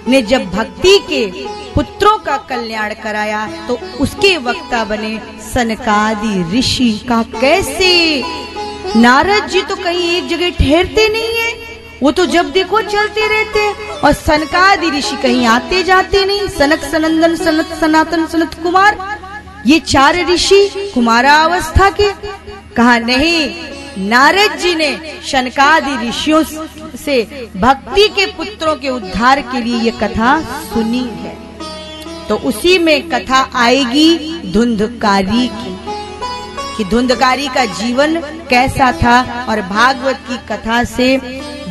ने जब भक्ति के पुत्रों का कल्याण कराया तो उसके वक्ता बने सनकादि ऋषि। का कैसे? नारद जी तो कहीं एक जगह ठहरते नहीं है, वो तो जब देखो चलते रहते हैं। और सनकादि ऋषि कहीं आते जाते नहीं। सनक सनंदन सनत सनातन सनत कुमार, ये 4 ऋषि कुमारावस्था के। कहा नहीं, नारद जी ने शनकादि ऋषियों से भक्ति के पुत्रों के उद्धार के लिए ये कथा सुनी है। तो उसी में कथा आएगी धुंधकारी की, कि धुंधकारी का जीवन कैसा था और भागवत की कथा से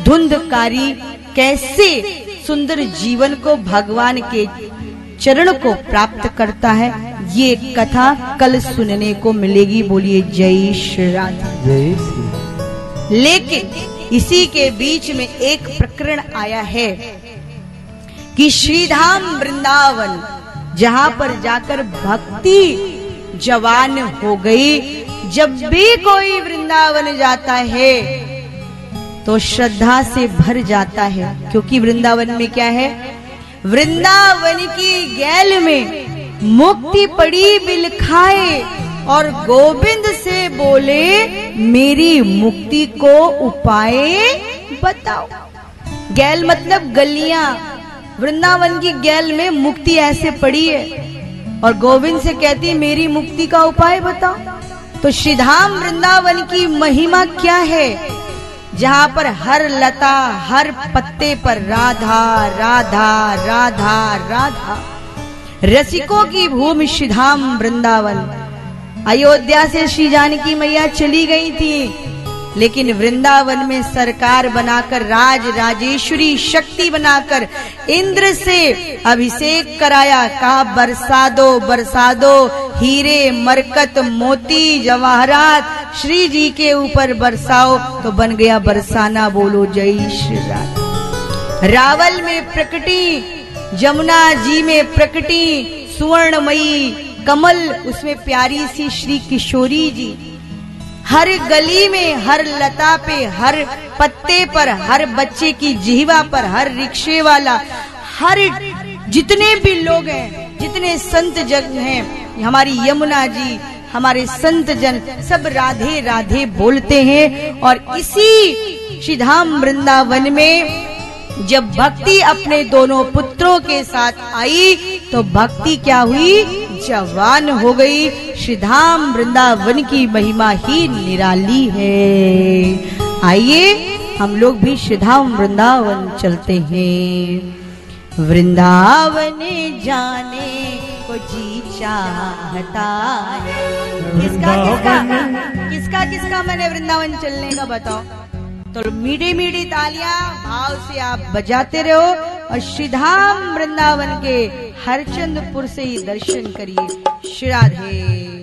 धुंधकारी कैसे सुंदर जीवन को भगवान के चरण को प्राप्त करता है। ये कथा कल सुनने को मिलेगी। बोलिए जय श्री राधे। जय श्री। लेकिन इसी के बीच में एक प्रकरण आया है कि श्रीधाम वृंदावन, जहां पर जाकर भक्ति जवान हो गई। जब भी कोई वृंदावन जाता है तो श्रद्धा से भर जाता है, क्योंकि वृंदावन में क्या है? वृंदावन की गैल में मुक्ति पड़ी बिल खाए और गोविंद से बोले मेरी मुक्ति को उपाय बताओ। गैल मतलब गलियां। वृंदावन की गैल में मुक्ति ऐसे पड़ी है और गोविंद से कहती मेरी मुक्ति का उपाय बताओ। तो श्रीधाम वृंदावन की महिमा क्या है? जहां पर हर लता हर पत्ते पर राधा राधा राधा राधा। रसिकों की भूमि श्रीधाम वृंदावन। अयोध्या से श्री जानकी मैया चली गई थी, लेकिन वृंदावन में सरकार बनाकर राज राजेश्वरी शक्ति बनाकर इंद्र से अभिषेक कराया। कहा बरसा दो हीरे मरकत मोती जवाहरात श्री जी के ऊपर बरसाओ, तो बन गया बरसाना। बोलो जय श्री राधे। रावल में प्रकटी, जमुना जी में प्रकटी सुवर्णमयी कमल, उसमें प्यारी सी श्री किशोरी जी। हर गली में, हर लता पे, हर पत्ते पर, हर बच्चे की जिह्वा पर, हर रिक्शे वाला, हर जितने भी लोग हैं, जितने संत जन हैं, हमारी यमुना जी, हमारे संत जन सब राधे राधे बोलते हैं। और इसी श्रीधाम वृंदावन में जब भक्ति अपने दोनों पुत्रों के साथ आई तो भक्ति क्या हुई? जवान हो गई। श्रीधाम वृंदावन की महिमा ही निराली है। आइए हम लोग भी श्रीधाम वृंदावन चलते हैं। वृंदावन जाने को जी चाहता है। किसका मैंने वृंदावन चलने का बताओ। तो मीठी मीठी तालियां भाव से आप बजाते रहो और श्रीधाम वृंदावन के हरचंदपुर से ही दर्शन करिए। श्री राधे।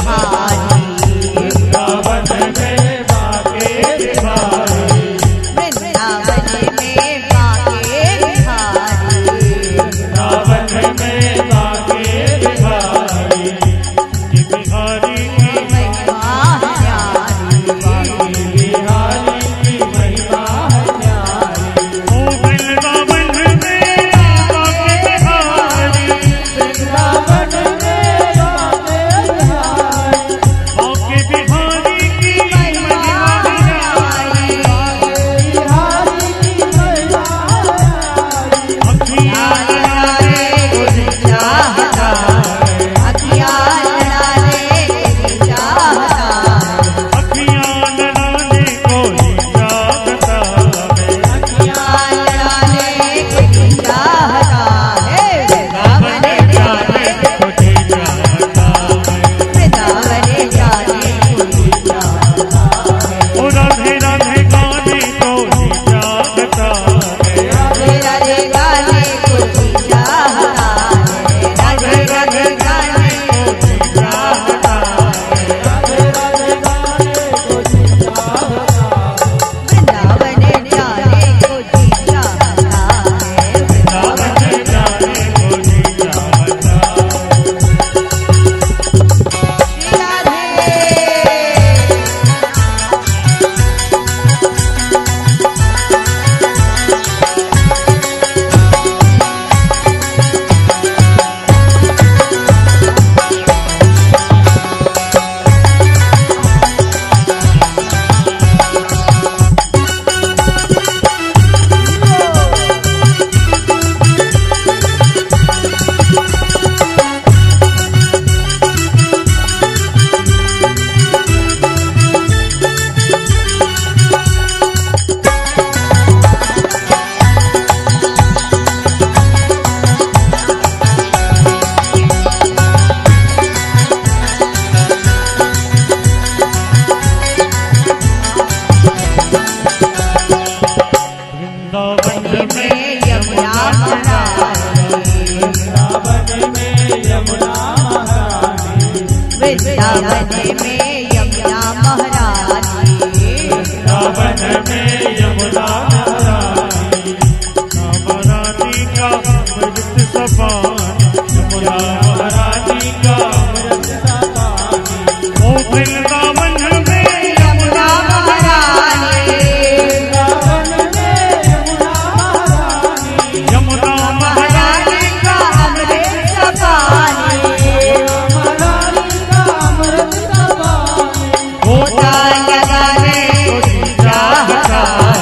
बिहारी, वृंदावन में बाके बिहारी, वृंदावन में बाके बिहारी, वृंदावन में बाके बिहारी, कि बिहारी की महिमा न्यारी, बिहारी की महिमा है न्यारी। ओ वृंदावन में बाके बिहारी, वृंदावन में बाके बिहारी, बाके बिहारी की महिमा न्यारी, बिहारी की महिमा न्यारी। अखियाँ लड़ाने तेरी चाहता है, अखियाँ लड़ाने तेरी चाहता है, अखियाँ लड़ाने कोई जागता है, अखियाँ लड़ाने तेरी चाहता है, वृंदावन जाने तुझे जाता है। वृंदावन जाने कोई चाहता है, ओ राधे राधे गाने कोई जागता है, राधे राधे गाने कोई चाहता है, राधे राधे गाने कोई चाहता है, राधे राधे गाने कोई जागता है। वृंदावन जाने कोई चाहता है, वृंदावन जाने कोई जागता है। श्री राधे। वृंदावन में यमुना महारानी, वृंदावन में यमुना महारानी, वृंदावन में यमुना महारानी, वृंदावन में यमुना महारानी, महारानी का अमृत सपान, यमुना महारानी का अमृत सपान। ओ वृंदावन में यमुना महारानी, वृंदावन में यमुना महारानी, यमुना महारानी का अमृत सपानी, महारानी का अमृत सपान। गोता लगाने कोई चाहता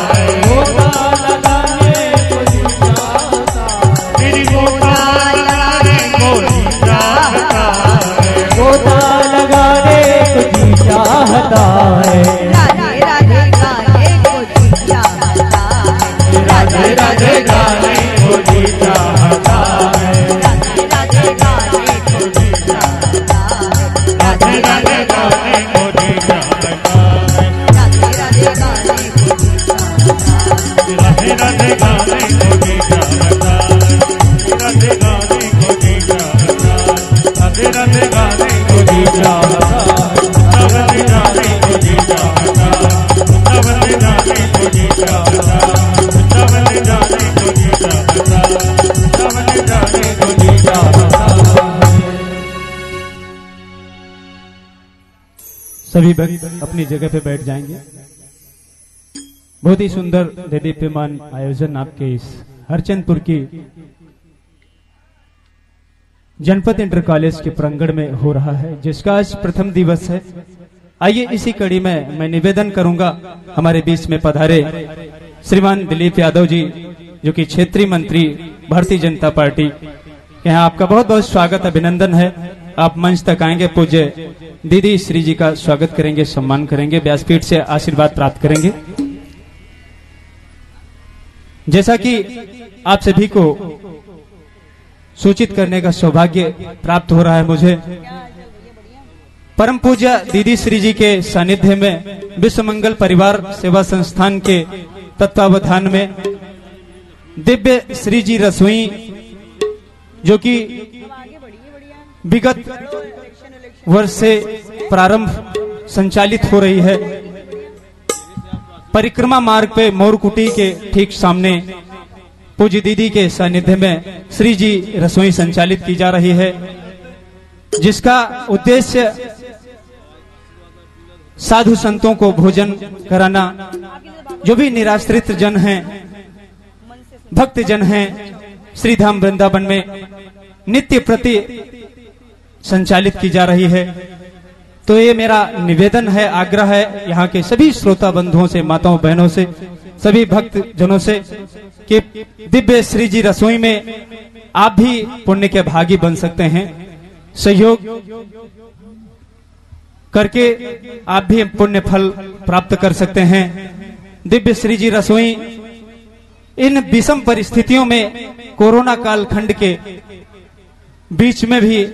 है, गोता लगाने कोई चाहता है, तेरी गोता लगाने कोई चाहता है, गोता लगाने कोई चाहता है। राधे राधे गाने कोई चाहता है, राधे राधे गाने कोई चाहता है, राधे राधे गाने कोई चाहता है, राधे राधे गाने कोई चाहता है, राधे राधे गाने कोई चाहता है, राधे राधे गाने कोई चाहता है, राधे गाने कोई चाहता है, राधे राधे गाने कोई चाहता है, राधे गाने कोई चाहता है, राधे गाने कोई चाहता है, राधे गाने कोई चाहता है, राधे गाने कोई चाहता है। सभी भक्त अपनी जगह पे बैठ जाएंगे। बहुत ही सुंदर देदीप्यमान आयोजन आपके इस हरचंदपुर की जनपद इंटर कॉलेज के प्रांगण में हो रहा है, जिसका आज प्रथम दिवस है। आइए इसी कड़ी में मैं निवेदन करूंगा हमारे बीच में पधारे श्रीमान दिलीप यादव जी, जो कि क्षेत्रीय मंत्री भारतीय जनता पार्टी, यहाँ आपका बहुत बहुत स्वागत अभिनंदन है। आप मंच तक आएंगे, पूज्य दीदी श्री जी का स्वागत करेंगे, सम्मान करेंगे, व्यासपीठ से आशीर्वाद प्राप्त करेंगे। जैसा कि आप सभी को सूचित करने का सौभाग्य प्राप्त हो रहा है मुझे, परम पूज्य दीदी श्री जी के सानिध्य में विश्व मंगल परिवार सेवा संस्थान के तत्वावधान में दिव्य श्री जी रसोई, जो कि विगत वर्ष से प्रारंभ संचालित हो रही है। परिक्रमा मार्ग पे मोरकुटी के ठीक सामने पूज्य दीदी के सानिध्य में श्री जी रसोई संचालित की जा रही है, जिसका उद्देश्य साधु संतों को भोजन कराना, जो भी निराश्रित जन हैं, भक्त जन हैं, श्री धाम वृंदावन में नित्य प्रति संचालित की जा रही है। तो ये मेरा निवेदन है, आग्रह है यहाँ के सभी श्रोता बंधुओं से, माताओं बहनों से, सभी भक्त जनों से कि दिव्य श्री जी रसोई में आप भी पुण्य के भागी बन सकते हैं। सहयोग करके आप भी पुण्य फल प्राप्त कर सकते हैं। दिव्य श्री जी रसोई इन विषम परिस्थितियों में, कोरोना काल खंड के बीच में भी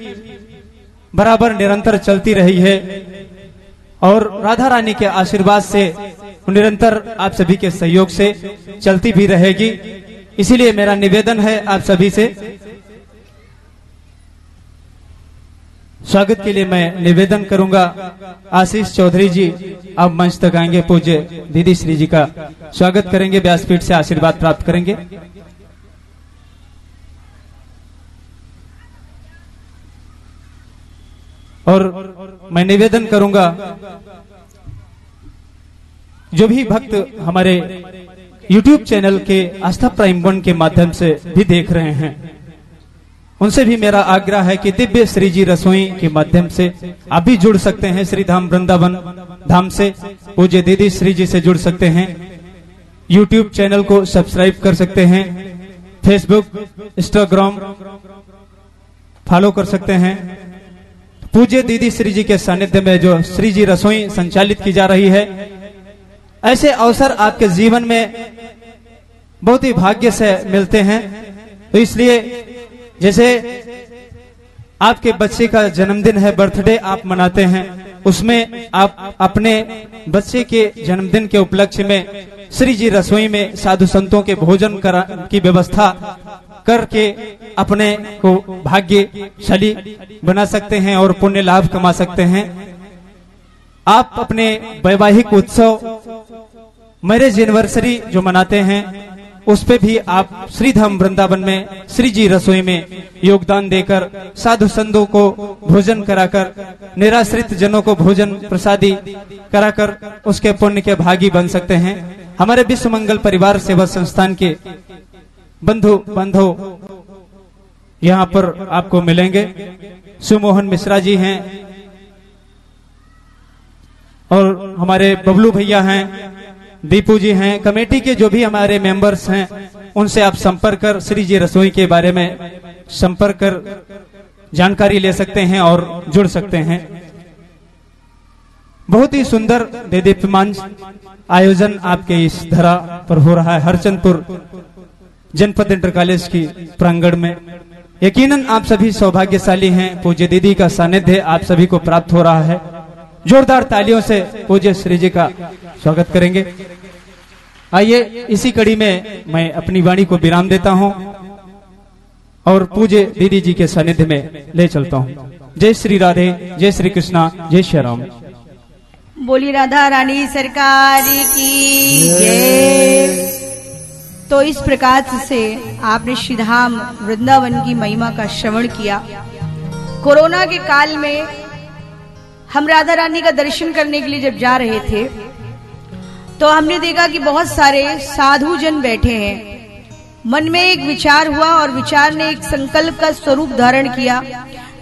बराबर निरंतर चलती रही है और राधा रानी के आशीर्वाद से निरंतर आप सभी के सहयोग से चलती भी रहेगी। इसीलिए मेरा निवेदन है आप सभी से, स्वागत के लिए मैं निवेदन करूंगा। आशीष चौधरी जी अब मंच तक आएंगे, पूज्य दीदी श्री जी का स्वागत करेंगे, व्यासपीठ से आशीर्वाद प्राप्त करेंगे। और मैं निवेदन करूंगा, जो भी भक्त हमारे YouTube चैनल के आस्था प्राइम 1 के माध्यम से भी देख रहे हैं, उनसे भी मेरा आग्रह है कि दिव्य श्री जी रसोई के माध्यम से आप भी जुड़ सकते हैं। श्री धाम वृंदावन धाम से पूज्य दीदी श्री जी से जुड़ सकते हैं, YouTube चैनल को सब्सक्राइब कर सकते हैं, फेसबुक इंस्टाग्राम फॉलो कर सकते हैं। पूज्य दीदी श्री जी के सानिध्य में जो श्री जी रसोई संचालित की जा रही है, ऐसे अवसर आपके जीवन में बहुत ही भाग्य से मिलते हैं। तो इसलिए जैसे आपके बच्चे का जन्मदिन है, बर्थडे आप मनाते हैं, उसमें आप अपने बच्चे के जन्मदिन के उपलक्ष्य में श्री जी रसोई में साधु संतों के भोजन की व्यवस्था करके अपने को भाग्यशाली बना सकते हैं और पुण्य लाभ कमा सकते हैं। आप अपने वैवाहिक उत्सव, मैरिज एनिवर्सरी जो मनाते हैं, उस पे भी आप श्री धाम वृंदावन में श्री जी रसोई में योगदान देकर साधु संतों को भोजन कराकर, निराश्रित जनों को भोजन प्रसादी कराकर उसके पुण्य के भागी बन सकते हैं। हमारे विश्व मंगल परिवार सेवा संस्थान के बंधु बांधव यहाँ पर आपको मिलेंगे। सुमोहन मिश्रा जी हैं और हमारे बबलू भैया हैं, दीपू जी हैं, कमेटी के जो भी हमारे मेंबर्स हैं, उनसे आप संपर्क कर श्री जी रसोई के बारे में संपर्क कर जानकारी ले सकते हैं और जुड़ सकते हैं। बहुत ही सुंदर देदीप्यमान आयोजन आपके इस धरा पर हो रहा है, हरचंदपुर जनपद इंटर कॉलेज की प्रांगण में। यकीनन आप सभी सौभाग्यशाली हैं, पूज्य दीदी का सानिध्य आप सभी को प्राप्त हो रहा है। जोरदार तालियों से पूज्य श्री जी का स्वागत करेंगे। आइए इसी कड़ी में मैं अपनी वाणी को विराम देता हूं और पूज्य दीदी जी के सानिध्य में ले चलता हूं। जय श्री राधे, जय श्री कृष्णा, जय श्री राम। बोली राधा रानी सरकार की जय। तो इस प्रकार से आपने श्री धाम वृंदावन की महिमा का श्रवण किया। कोरोना के काल में हम राधा रानी का दर्शन करने के लिए जब जा रहे थे, तो हमने देखा कि बहुत सारे साधु जन बैठे हैं। मन में एक विचार हुआ और विचार ने एक संकल्प का स्वरूप धारण किया।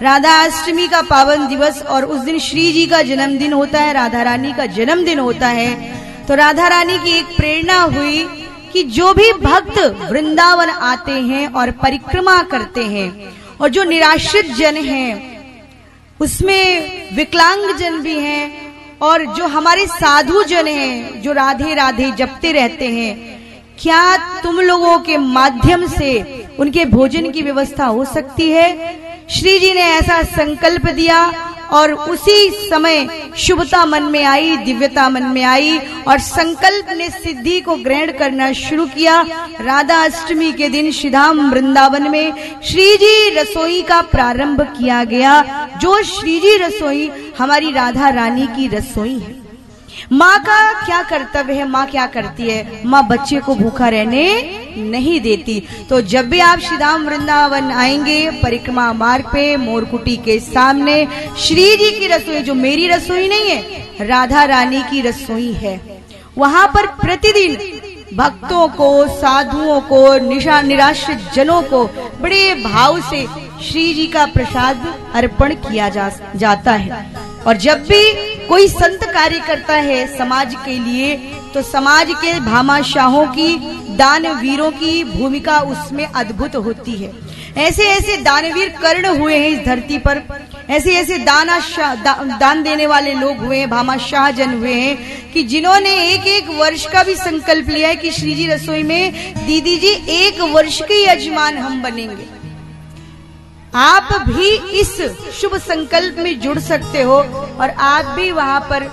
राधा अष्टमी का पावन दिवस और उस दिन श्री जी का जन्मदिन होता है, राधा रानी का जन्मदिन होता है। तो राधा रानी की एक प्रेरणा हुई कि जो भी भक्त वृंदावन आते हैं और परिक्रमा करते हैं, और जो निराश्रित जन हैं, उसमें विकलांग जन भी हैं, और जो हमारे साधु जन हैं जो राधे राधे जपते रहते हैं, क्या तुम लोगों के माध्यम से उनके भोजन की व्यवस्था हो सकती है? श्री जी ने ऐसा संकल्प दिया और उसी समय शुभता मन में आई, दिव्यता मन में आई और संकल्प ने सिद्धि को ग्रहण करना शुरू किया। राधा अष्टमी के दिन श्री धाम वृंदावन में श्री जी रसोई का प्रारंभ किया गया। जो श्री जी रसोई हमारी राधा रानी की रसोई है। माँ का क्या कर्तव्य है, माँ क्या करती है? माँ बच्चे को भूखा रहने नहीं देती। तो जब भी आप श्री धाम वृंदावन आएंगे, परिक्रमा मार्ग पे मोरकुटी के सामने श्री जी की रसोई, जो मेरी रसोई नहीं है, राधा रानी की रसोई है, वहां पर प्रतिदिन भक्तों को, साधुओं को, निराश्रित जनों को बड़े भाव से श्री जी का प्रसाद अर्पण किया जाता है। और जब भी कोई संत कार्य करता है समाज के लिए, तो समाज के भामाशाहों की, दानवीरों की भूमिका उसमें अद्भुत होती है। ऐसे ऐसे दानवीर कर्ण हुए हैं इस धरती पर, ऐसे ऐसे दान देने वाले लोग हुए हैं, भामाशाह जन हुए हैं, कि जिन्होंने एक एक वर्ष का भी संकल्प लिया है कि श्री जी रसोई में दीदी जी 1 वर्ष के यजमान हम बनेंगे। आप भी इस शुभ संकल्प में जुड़ सकते हो और आप भी वहां पर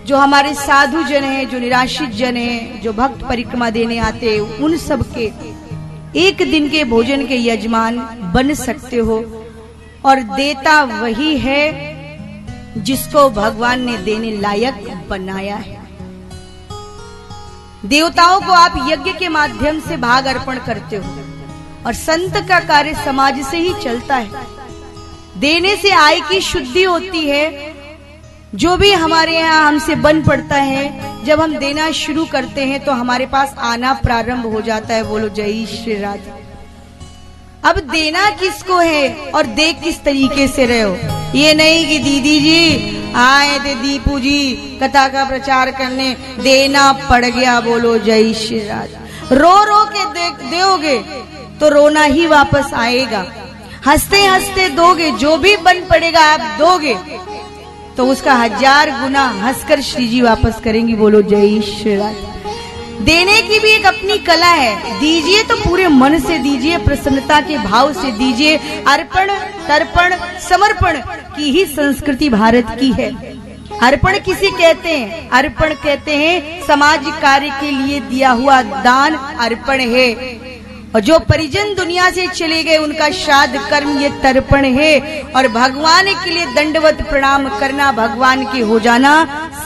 जो हमारे साधु जन हैं, जो निराश्रित जन हैं, जो भक्त परिक्रमा देने आते हैं, उन सब के 1 दिन के भोजन के यजमान बन सकते हो। और देता वही है जिसको भगवान ने देने लायक बनाया है। देवताओं को आप यज्ञ के माध्यम से भाग अर्पण करते हो, और संत का कार्य समाज से ही चलता है। देने से आय की शुद्धि होती है। जो भी हमारे यहाँ हमसे बन पड़ता है, जब हम देना शुरू करते हैं तो हमारे पास आना प्रारंभ हो जाता है। बोलो जय श्री राधे। अब देना किसको है और दे किस तरीके से रहे हो? ये नहीं कि दीदी जी आए थे दीपू जी कथा का प्रचार करने, देना पड़ गया। बोलो जय श्री राधे। रो रो के दोगे तो रोना ही वापस आएगा। हंसते हंसते दोगे, जो भी बन पड़ेगा आप दोगे तो उसका 1000 गुना हंसकर श्री जी वापस करेंगी। बोलो जय श्री राधे। देने की भी एक अपनी कला है। दीजिए तो पूरे मन से दीजिए, प्रसन्नता के भाव से दीजिए। अर्पण, तर्पण, समर्पण की ही संस्कृति भारत की है। अर्पण किसे कहते हैं? अर्पण कहते हैं समाज कार्य के लिए दिया हुआ दान अर्पण है। और जो परिजन दुनिया से चले गए उनका श्राद्ध कर्म ये तर्पण है। और भगवान के लिए दंडवत प्रणाम करना, भगवान के हो जाना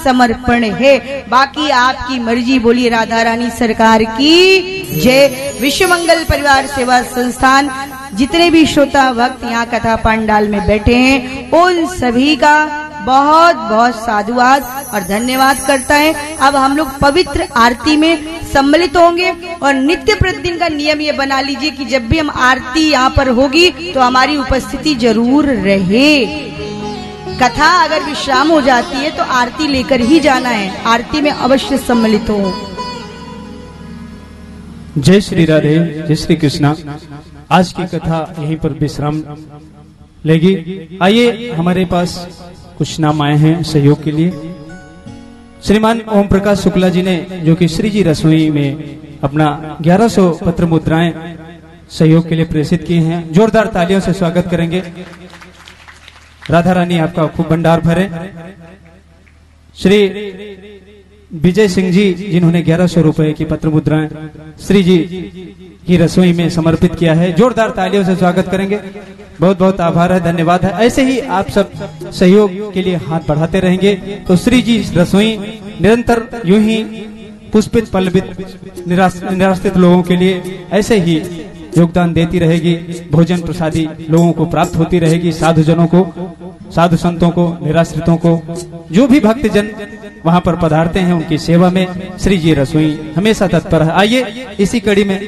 समर्पण है। बाकी आपकी मर्जी। बोलिए राधा रानी सरकार की जय। विश्व मंगल परिवार सेवा संस्थान जितने भी श्रोता भक्त यहाँ कथा पंडाल में बैठे हैं, उन सभी का बहुत बहुत साधुवाद और धन्यवाद करता है। अब हम लोग पवित्र आरती में सम्मिलित होंगे। और नित्य प्रतिदिन का नियम ये बना लीजिए कि जब भी हम आरती यहाँ पर होगी तो हमारी उपस्थिति जरूर रहे। कथा अगर विश्राम हो जाती है तो आरती लेकर ही जाना है। आरती में अवश्य सम्मिलित हो। जय श्री राधे, जय श्री कृष्णा। आज की कथा यहीं पर विश्राम लेगी। आइए, हमारे पास कुछ नाम आए हैं सहयोग के लिए। श्रीमान ओम प्रकाश शुक्ला जी ने, जो कि श्री जी रसोई में अपना 1100 पत्र मुद्राएं सहयोग के लिए प्रेषित किए हैं। जोरदार तालियों से स्वागत करेंगे। राधा रानी आपका खूब भंडार भरे। श्री विजय सिंह जी, जिन्होंने 1100 रुपए की पत्र मुद्राएं श्री जी की रसोई में समर्पित किया है। जोरदार तालियों से स्वागत करेंगे। बहुत बहुत आभार है, धन्यवाद है। ऐसे ही आप सब सहयोग के लिए हाथ बढ़ाते रहेंगे तो श्री जी रसोई निरंतर यूं ही पुष्पित पल्लवित निराश्रित लोगों के लिए ऐसे ही योगदान देती रहेगी। भोजन प्रसादी लोगों को प्राप्त होती रहेगी। साधु जनों को, साधु संतों को, निराश्रितों को, जो भी भक्त जन वहां पर पधारते हैं उनकी सेवा में श्री जी रसोई हमेशा तत्पर है। आइए, इसी कड़ी में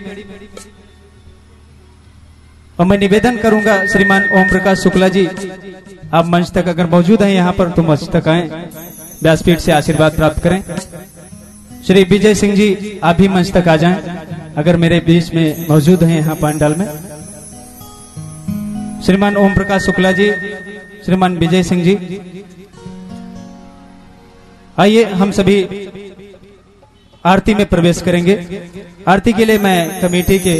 और मैं निवेदन करूंगा, श्रीमान ओम प्रकाश शुक्ला जी, आप मंच तक अगर मौजूद हैं यहाँ पर तो मंच तक आए, व्यासपीठ से आशीर्वाद प्राप्त करें। श्री विजय सिंह जी, आप भी मंच तक आ जाएं अगर मेरे बीच में मौजूद हैं यहाँ पंडाल में। श्रीमान ओम प्रकाश शुक्ला जी, श्रीमान विजय सिंह जी, आइए हम सभी आरती में प्रवेश करेंगे। आरती के लिए मैं कमेटी के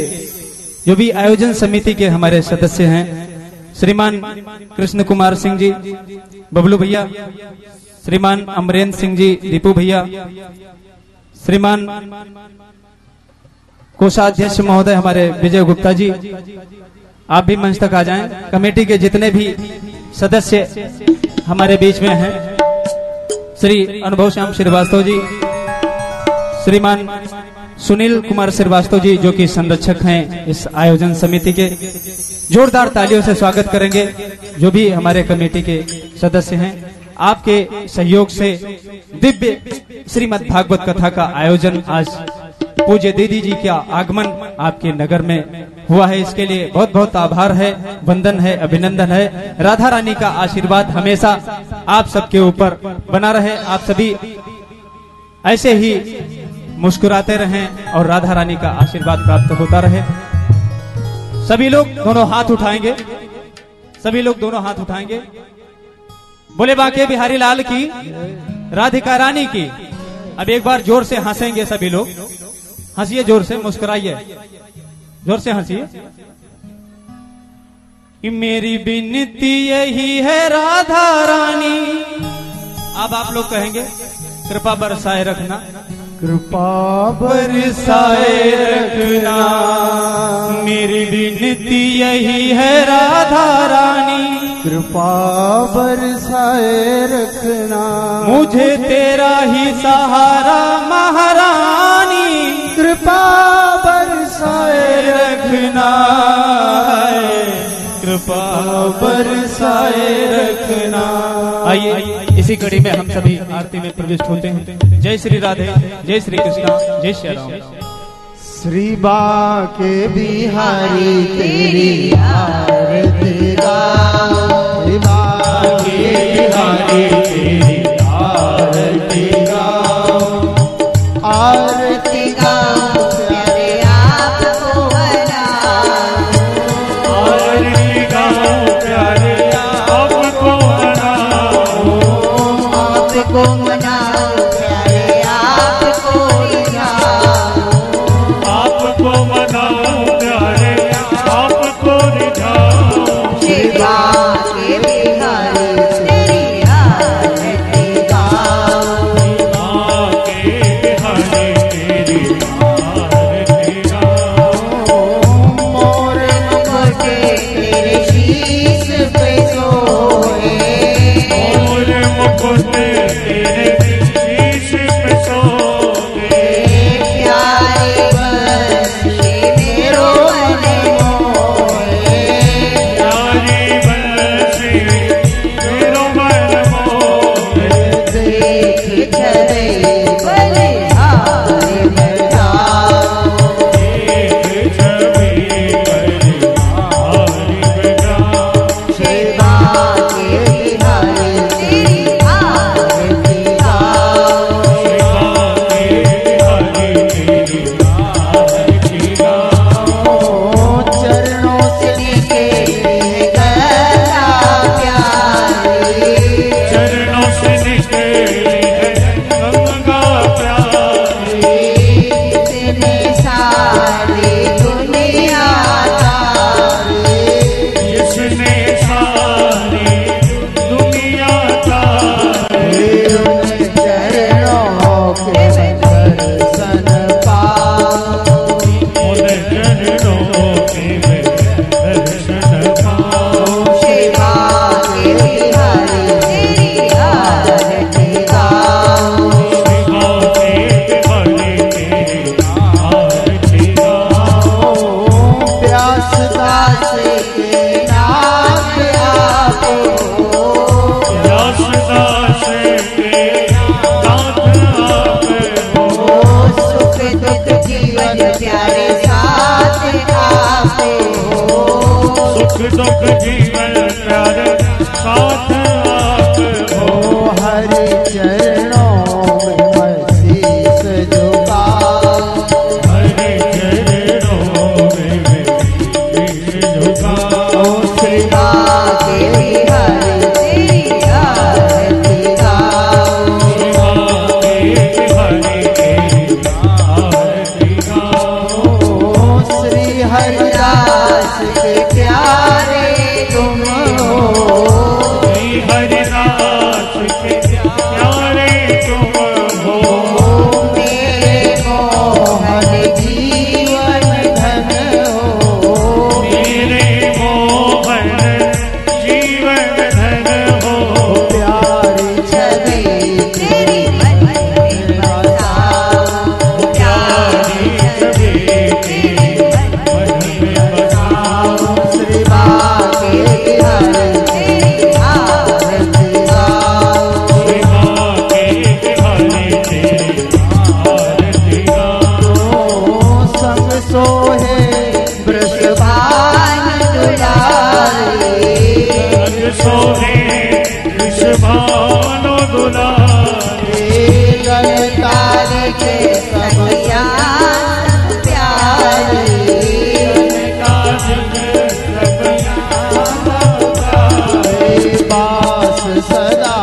जो भी आयोजन समिति के हमारे सदस्य हैं, श्रीमान कृष्ण कुमार सिंह जी, बबलू भैया, श्रीमान अमरेंद्र सिंह जी, दीपू भैया, श्रीमान कोषाध्यक्ष महोदय हमारे विजय गुप्ता जी, आप भी मंच तक आ जाएं। कमेटी के जितने भी सदस्य हमारे बीच में हैं श्री अनुभव श्याम श्रीवास्तव जी, श्रीमान सुनील कुमार श्रीवास्तव जी जो कि संरक्षक हैं इस आयोजन समिति के। जोरदार तालियों से स्वागत करेंगे जो भी हमारे कमेटी के सदस्य हैं। आपके सहयोग से दिव्य श्रीमद् भागवत कथा का आयोजन आज पूज्य दीदी जी का आगमन आपके नगर में हुआ है, इसके लिए बहुत बहुत आभार है, वंदन है, अभिनंदन है। राधा रानी का आशीर्वाद हमेशा आप सबके ऊपर बना रहे, आप सभी ऐसे ही मुस्कुराते रहें और राधा रानी का आशीर्वाद प्राप्त होता रहे। सभी लोग दोनों हाथ उठाएंगे, सभी लोग दोनों हाथ उठाएंगे। बोले बांके बिहारी लाल की, राधिका रानी की। अब एक बार जोर से हंसेंगे सभी लोग, हंसिए जोर से, मुस्कुराइए, जोर से हंसिए। मेरी विनती यही है राधा रानी, अब आप लोग कहेंगे कृपा बरसाए रखना, कृपा बरसाए रखना। मेरी विनती यही है राधा रानी, कृपा बरसाए रखना। मुझे तेरा ही सहारा महारानी, कृपा बरसाए रखना, कृपा बरसाए रखना। आइए इसी कड़ी में हम सभी आरती में प्रविष्ट होते हैं। जय श्री राधे, जय श्री कृष्णा, जय श्री राम। श्री बांके बिहारी तेरी आरती गाओ, श्री बांके बिहारी तेरी आरती गाओ, आरती गाओ प्यारे आपको बनाओ, आरती गाओ प्यारे आपको बनाओ, आपको मनाओ प्यारे आपको रिझाओ, आपको मनाओ प्यारे आपको रिझाओ। श्री बांके बिहारी तेरी आरती गाओ, बांके बिहारी तेरी आरती गाओ। मोर मुकुट तेरे शीश पे सोए, मोर मुकुट तेरे शीश पे सोए, प्यारे बंसी मेरो मन मोहे, प्यारी बंसी मेरो मन मोहे। देख छवि बलिहारी बजाओ, देख छवि बलिहारी बजाओ। श्री बांके बिहारी तेरी आरती गाओ, श्री बांके बिहारी तेरी आरती गाओ। चरणों से निकली गंगा प्यारी, चरणों से निकली गंगा प्यारी। जिसने सारी दुनिया तारी, जिसने सारी दुनिया तारी। उन चरणों के दर्शन पाओ, उन चरणों के दर्शन पाओ। श्री बांके बिहारी तेरी आरती गाओ, श्री बांके बिहारी तेरी आरती गाओ। प्यास दास के नाथ आपो, प्यास दास के नाथ आपो। सुख दुख जीवन प्यारे साथ आपो, सुख दुख जीवन प्यारे साथ आपो। हरि चरणों में मैं शीस झुकाऊं, हरि चरणों में मैं शीस झुकाऊं। श्री बांके बिहारी तेरी आरती गाओ, श्री बांके बिहारी तेरी आरती गाओ। श्री हरिदास के प्यारे तुम हो, मोरे विश्वानो दुलारे तारी के सखिया प्यारे पास सदा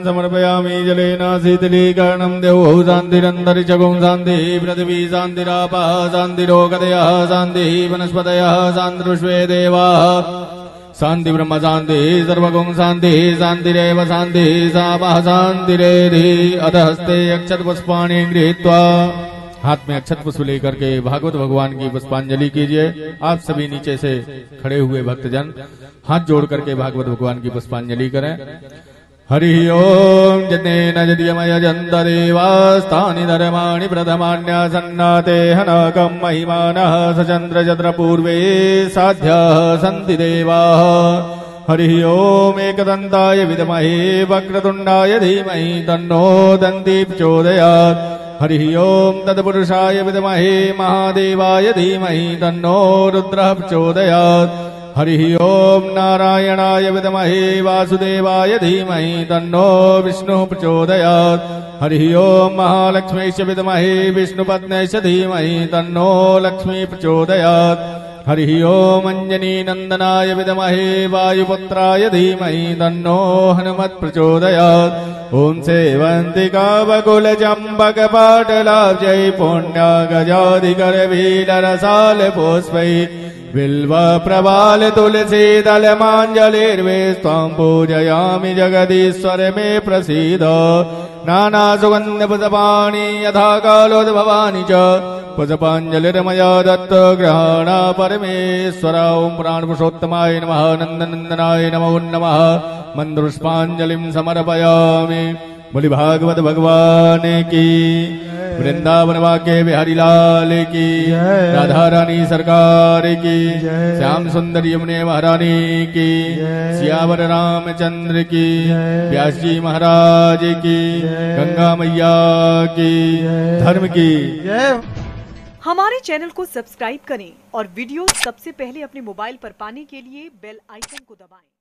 समर्पयामि जलेन शीतलीकरणं देवौ शान्तिरन्तरिक्षगुं शान्तिः पृथिवी शान्तिरापः शान्तिरोगदयः शान्तिः वनस्पतयः शान्तिरुष्वे देवाः शान्ति ब्रह्म शान्तिः सर्वगुं शान्तिः शान्तिरेव शान्तिः सामः शान्तिरेधि अथ हस्ते अक्षत पुष्पाणि गृहीत्वा हाथ में अक्षत पुष्प लेकर के भागवत भगवान की पुष्पांजलि कीजिए। आप सभी नीचे से खड़े हुए भक्तजन हाथ जोड़ करके भागवत भगवान की पुष्पांजलि करें। हरि ओम जनेन यदिमय जन्तदेवास्तानि धर्माणि प्रथमान्यासन्नाते हनकं महिमानः सचन्द्र चन्द्र पूर्वे साध्यः सन्ति देवाः। हरि ओम एकदन्ताय विद्महे वक्रतुण्डाय धीमहि तन्नो दन्ति प्रचोदयात्। हरि ओम तत्पुरुषाय विद्महे महादेवाय धीमहि तन्नो रुद्रः प्रचोदयात्। हरि ओम नारायणाय विद्महे वासुदेवाय धीमहि तन्नो विष्णुः प्रचोदयात्। हरि ओम महालक्ष्मीश्च विद्महे विष्णुपत्न्यश्च धीमहि तन्नो लक्ष्मी प्रचोदयात्। हरि ओम अंजनी नंदनाय विद्महे वायुपुत्राय धीमहि तन्नो हनुमत् प्रचोदयात्। ओम सेवन्तिका बकुल चम्पक पाटलाब्जै पुण्या गजाधिकर वीलरसाल पुष्पै बिल्व प्रबाल तुलसी दल मांजलिर्वेस्त्वां पूजयामि जगदीश्वर मे प्रसीद। नाना सुगंध पुष्पाणि यथा कालोद्भवानि च पुष्पांजलिर्मया दत्त ग्रहण परमेश्वर। ओम प्राणपुरुषोत्तमाय नमः नंदनंदनाय नमो नमः मंद्रुष्पांजलिं समर्पयामि। बोली भागवत भगवान की, वृंदावन वाक्य बिहारी लाल की, राधा रानी सरकार की, श्याम सुंदर यमुने महारानी की, सियावर रामचंद्र की, व्यास जी महाराज की, गंगा मैया की, धर्म की। हमारे चैनल को सब्सक्राइब करें और वीडियो सबसे पहले अपने मोबाइल पर पाने के लिए बेल आइकन को दबाएं।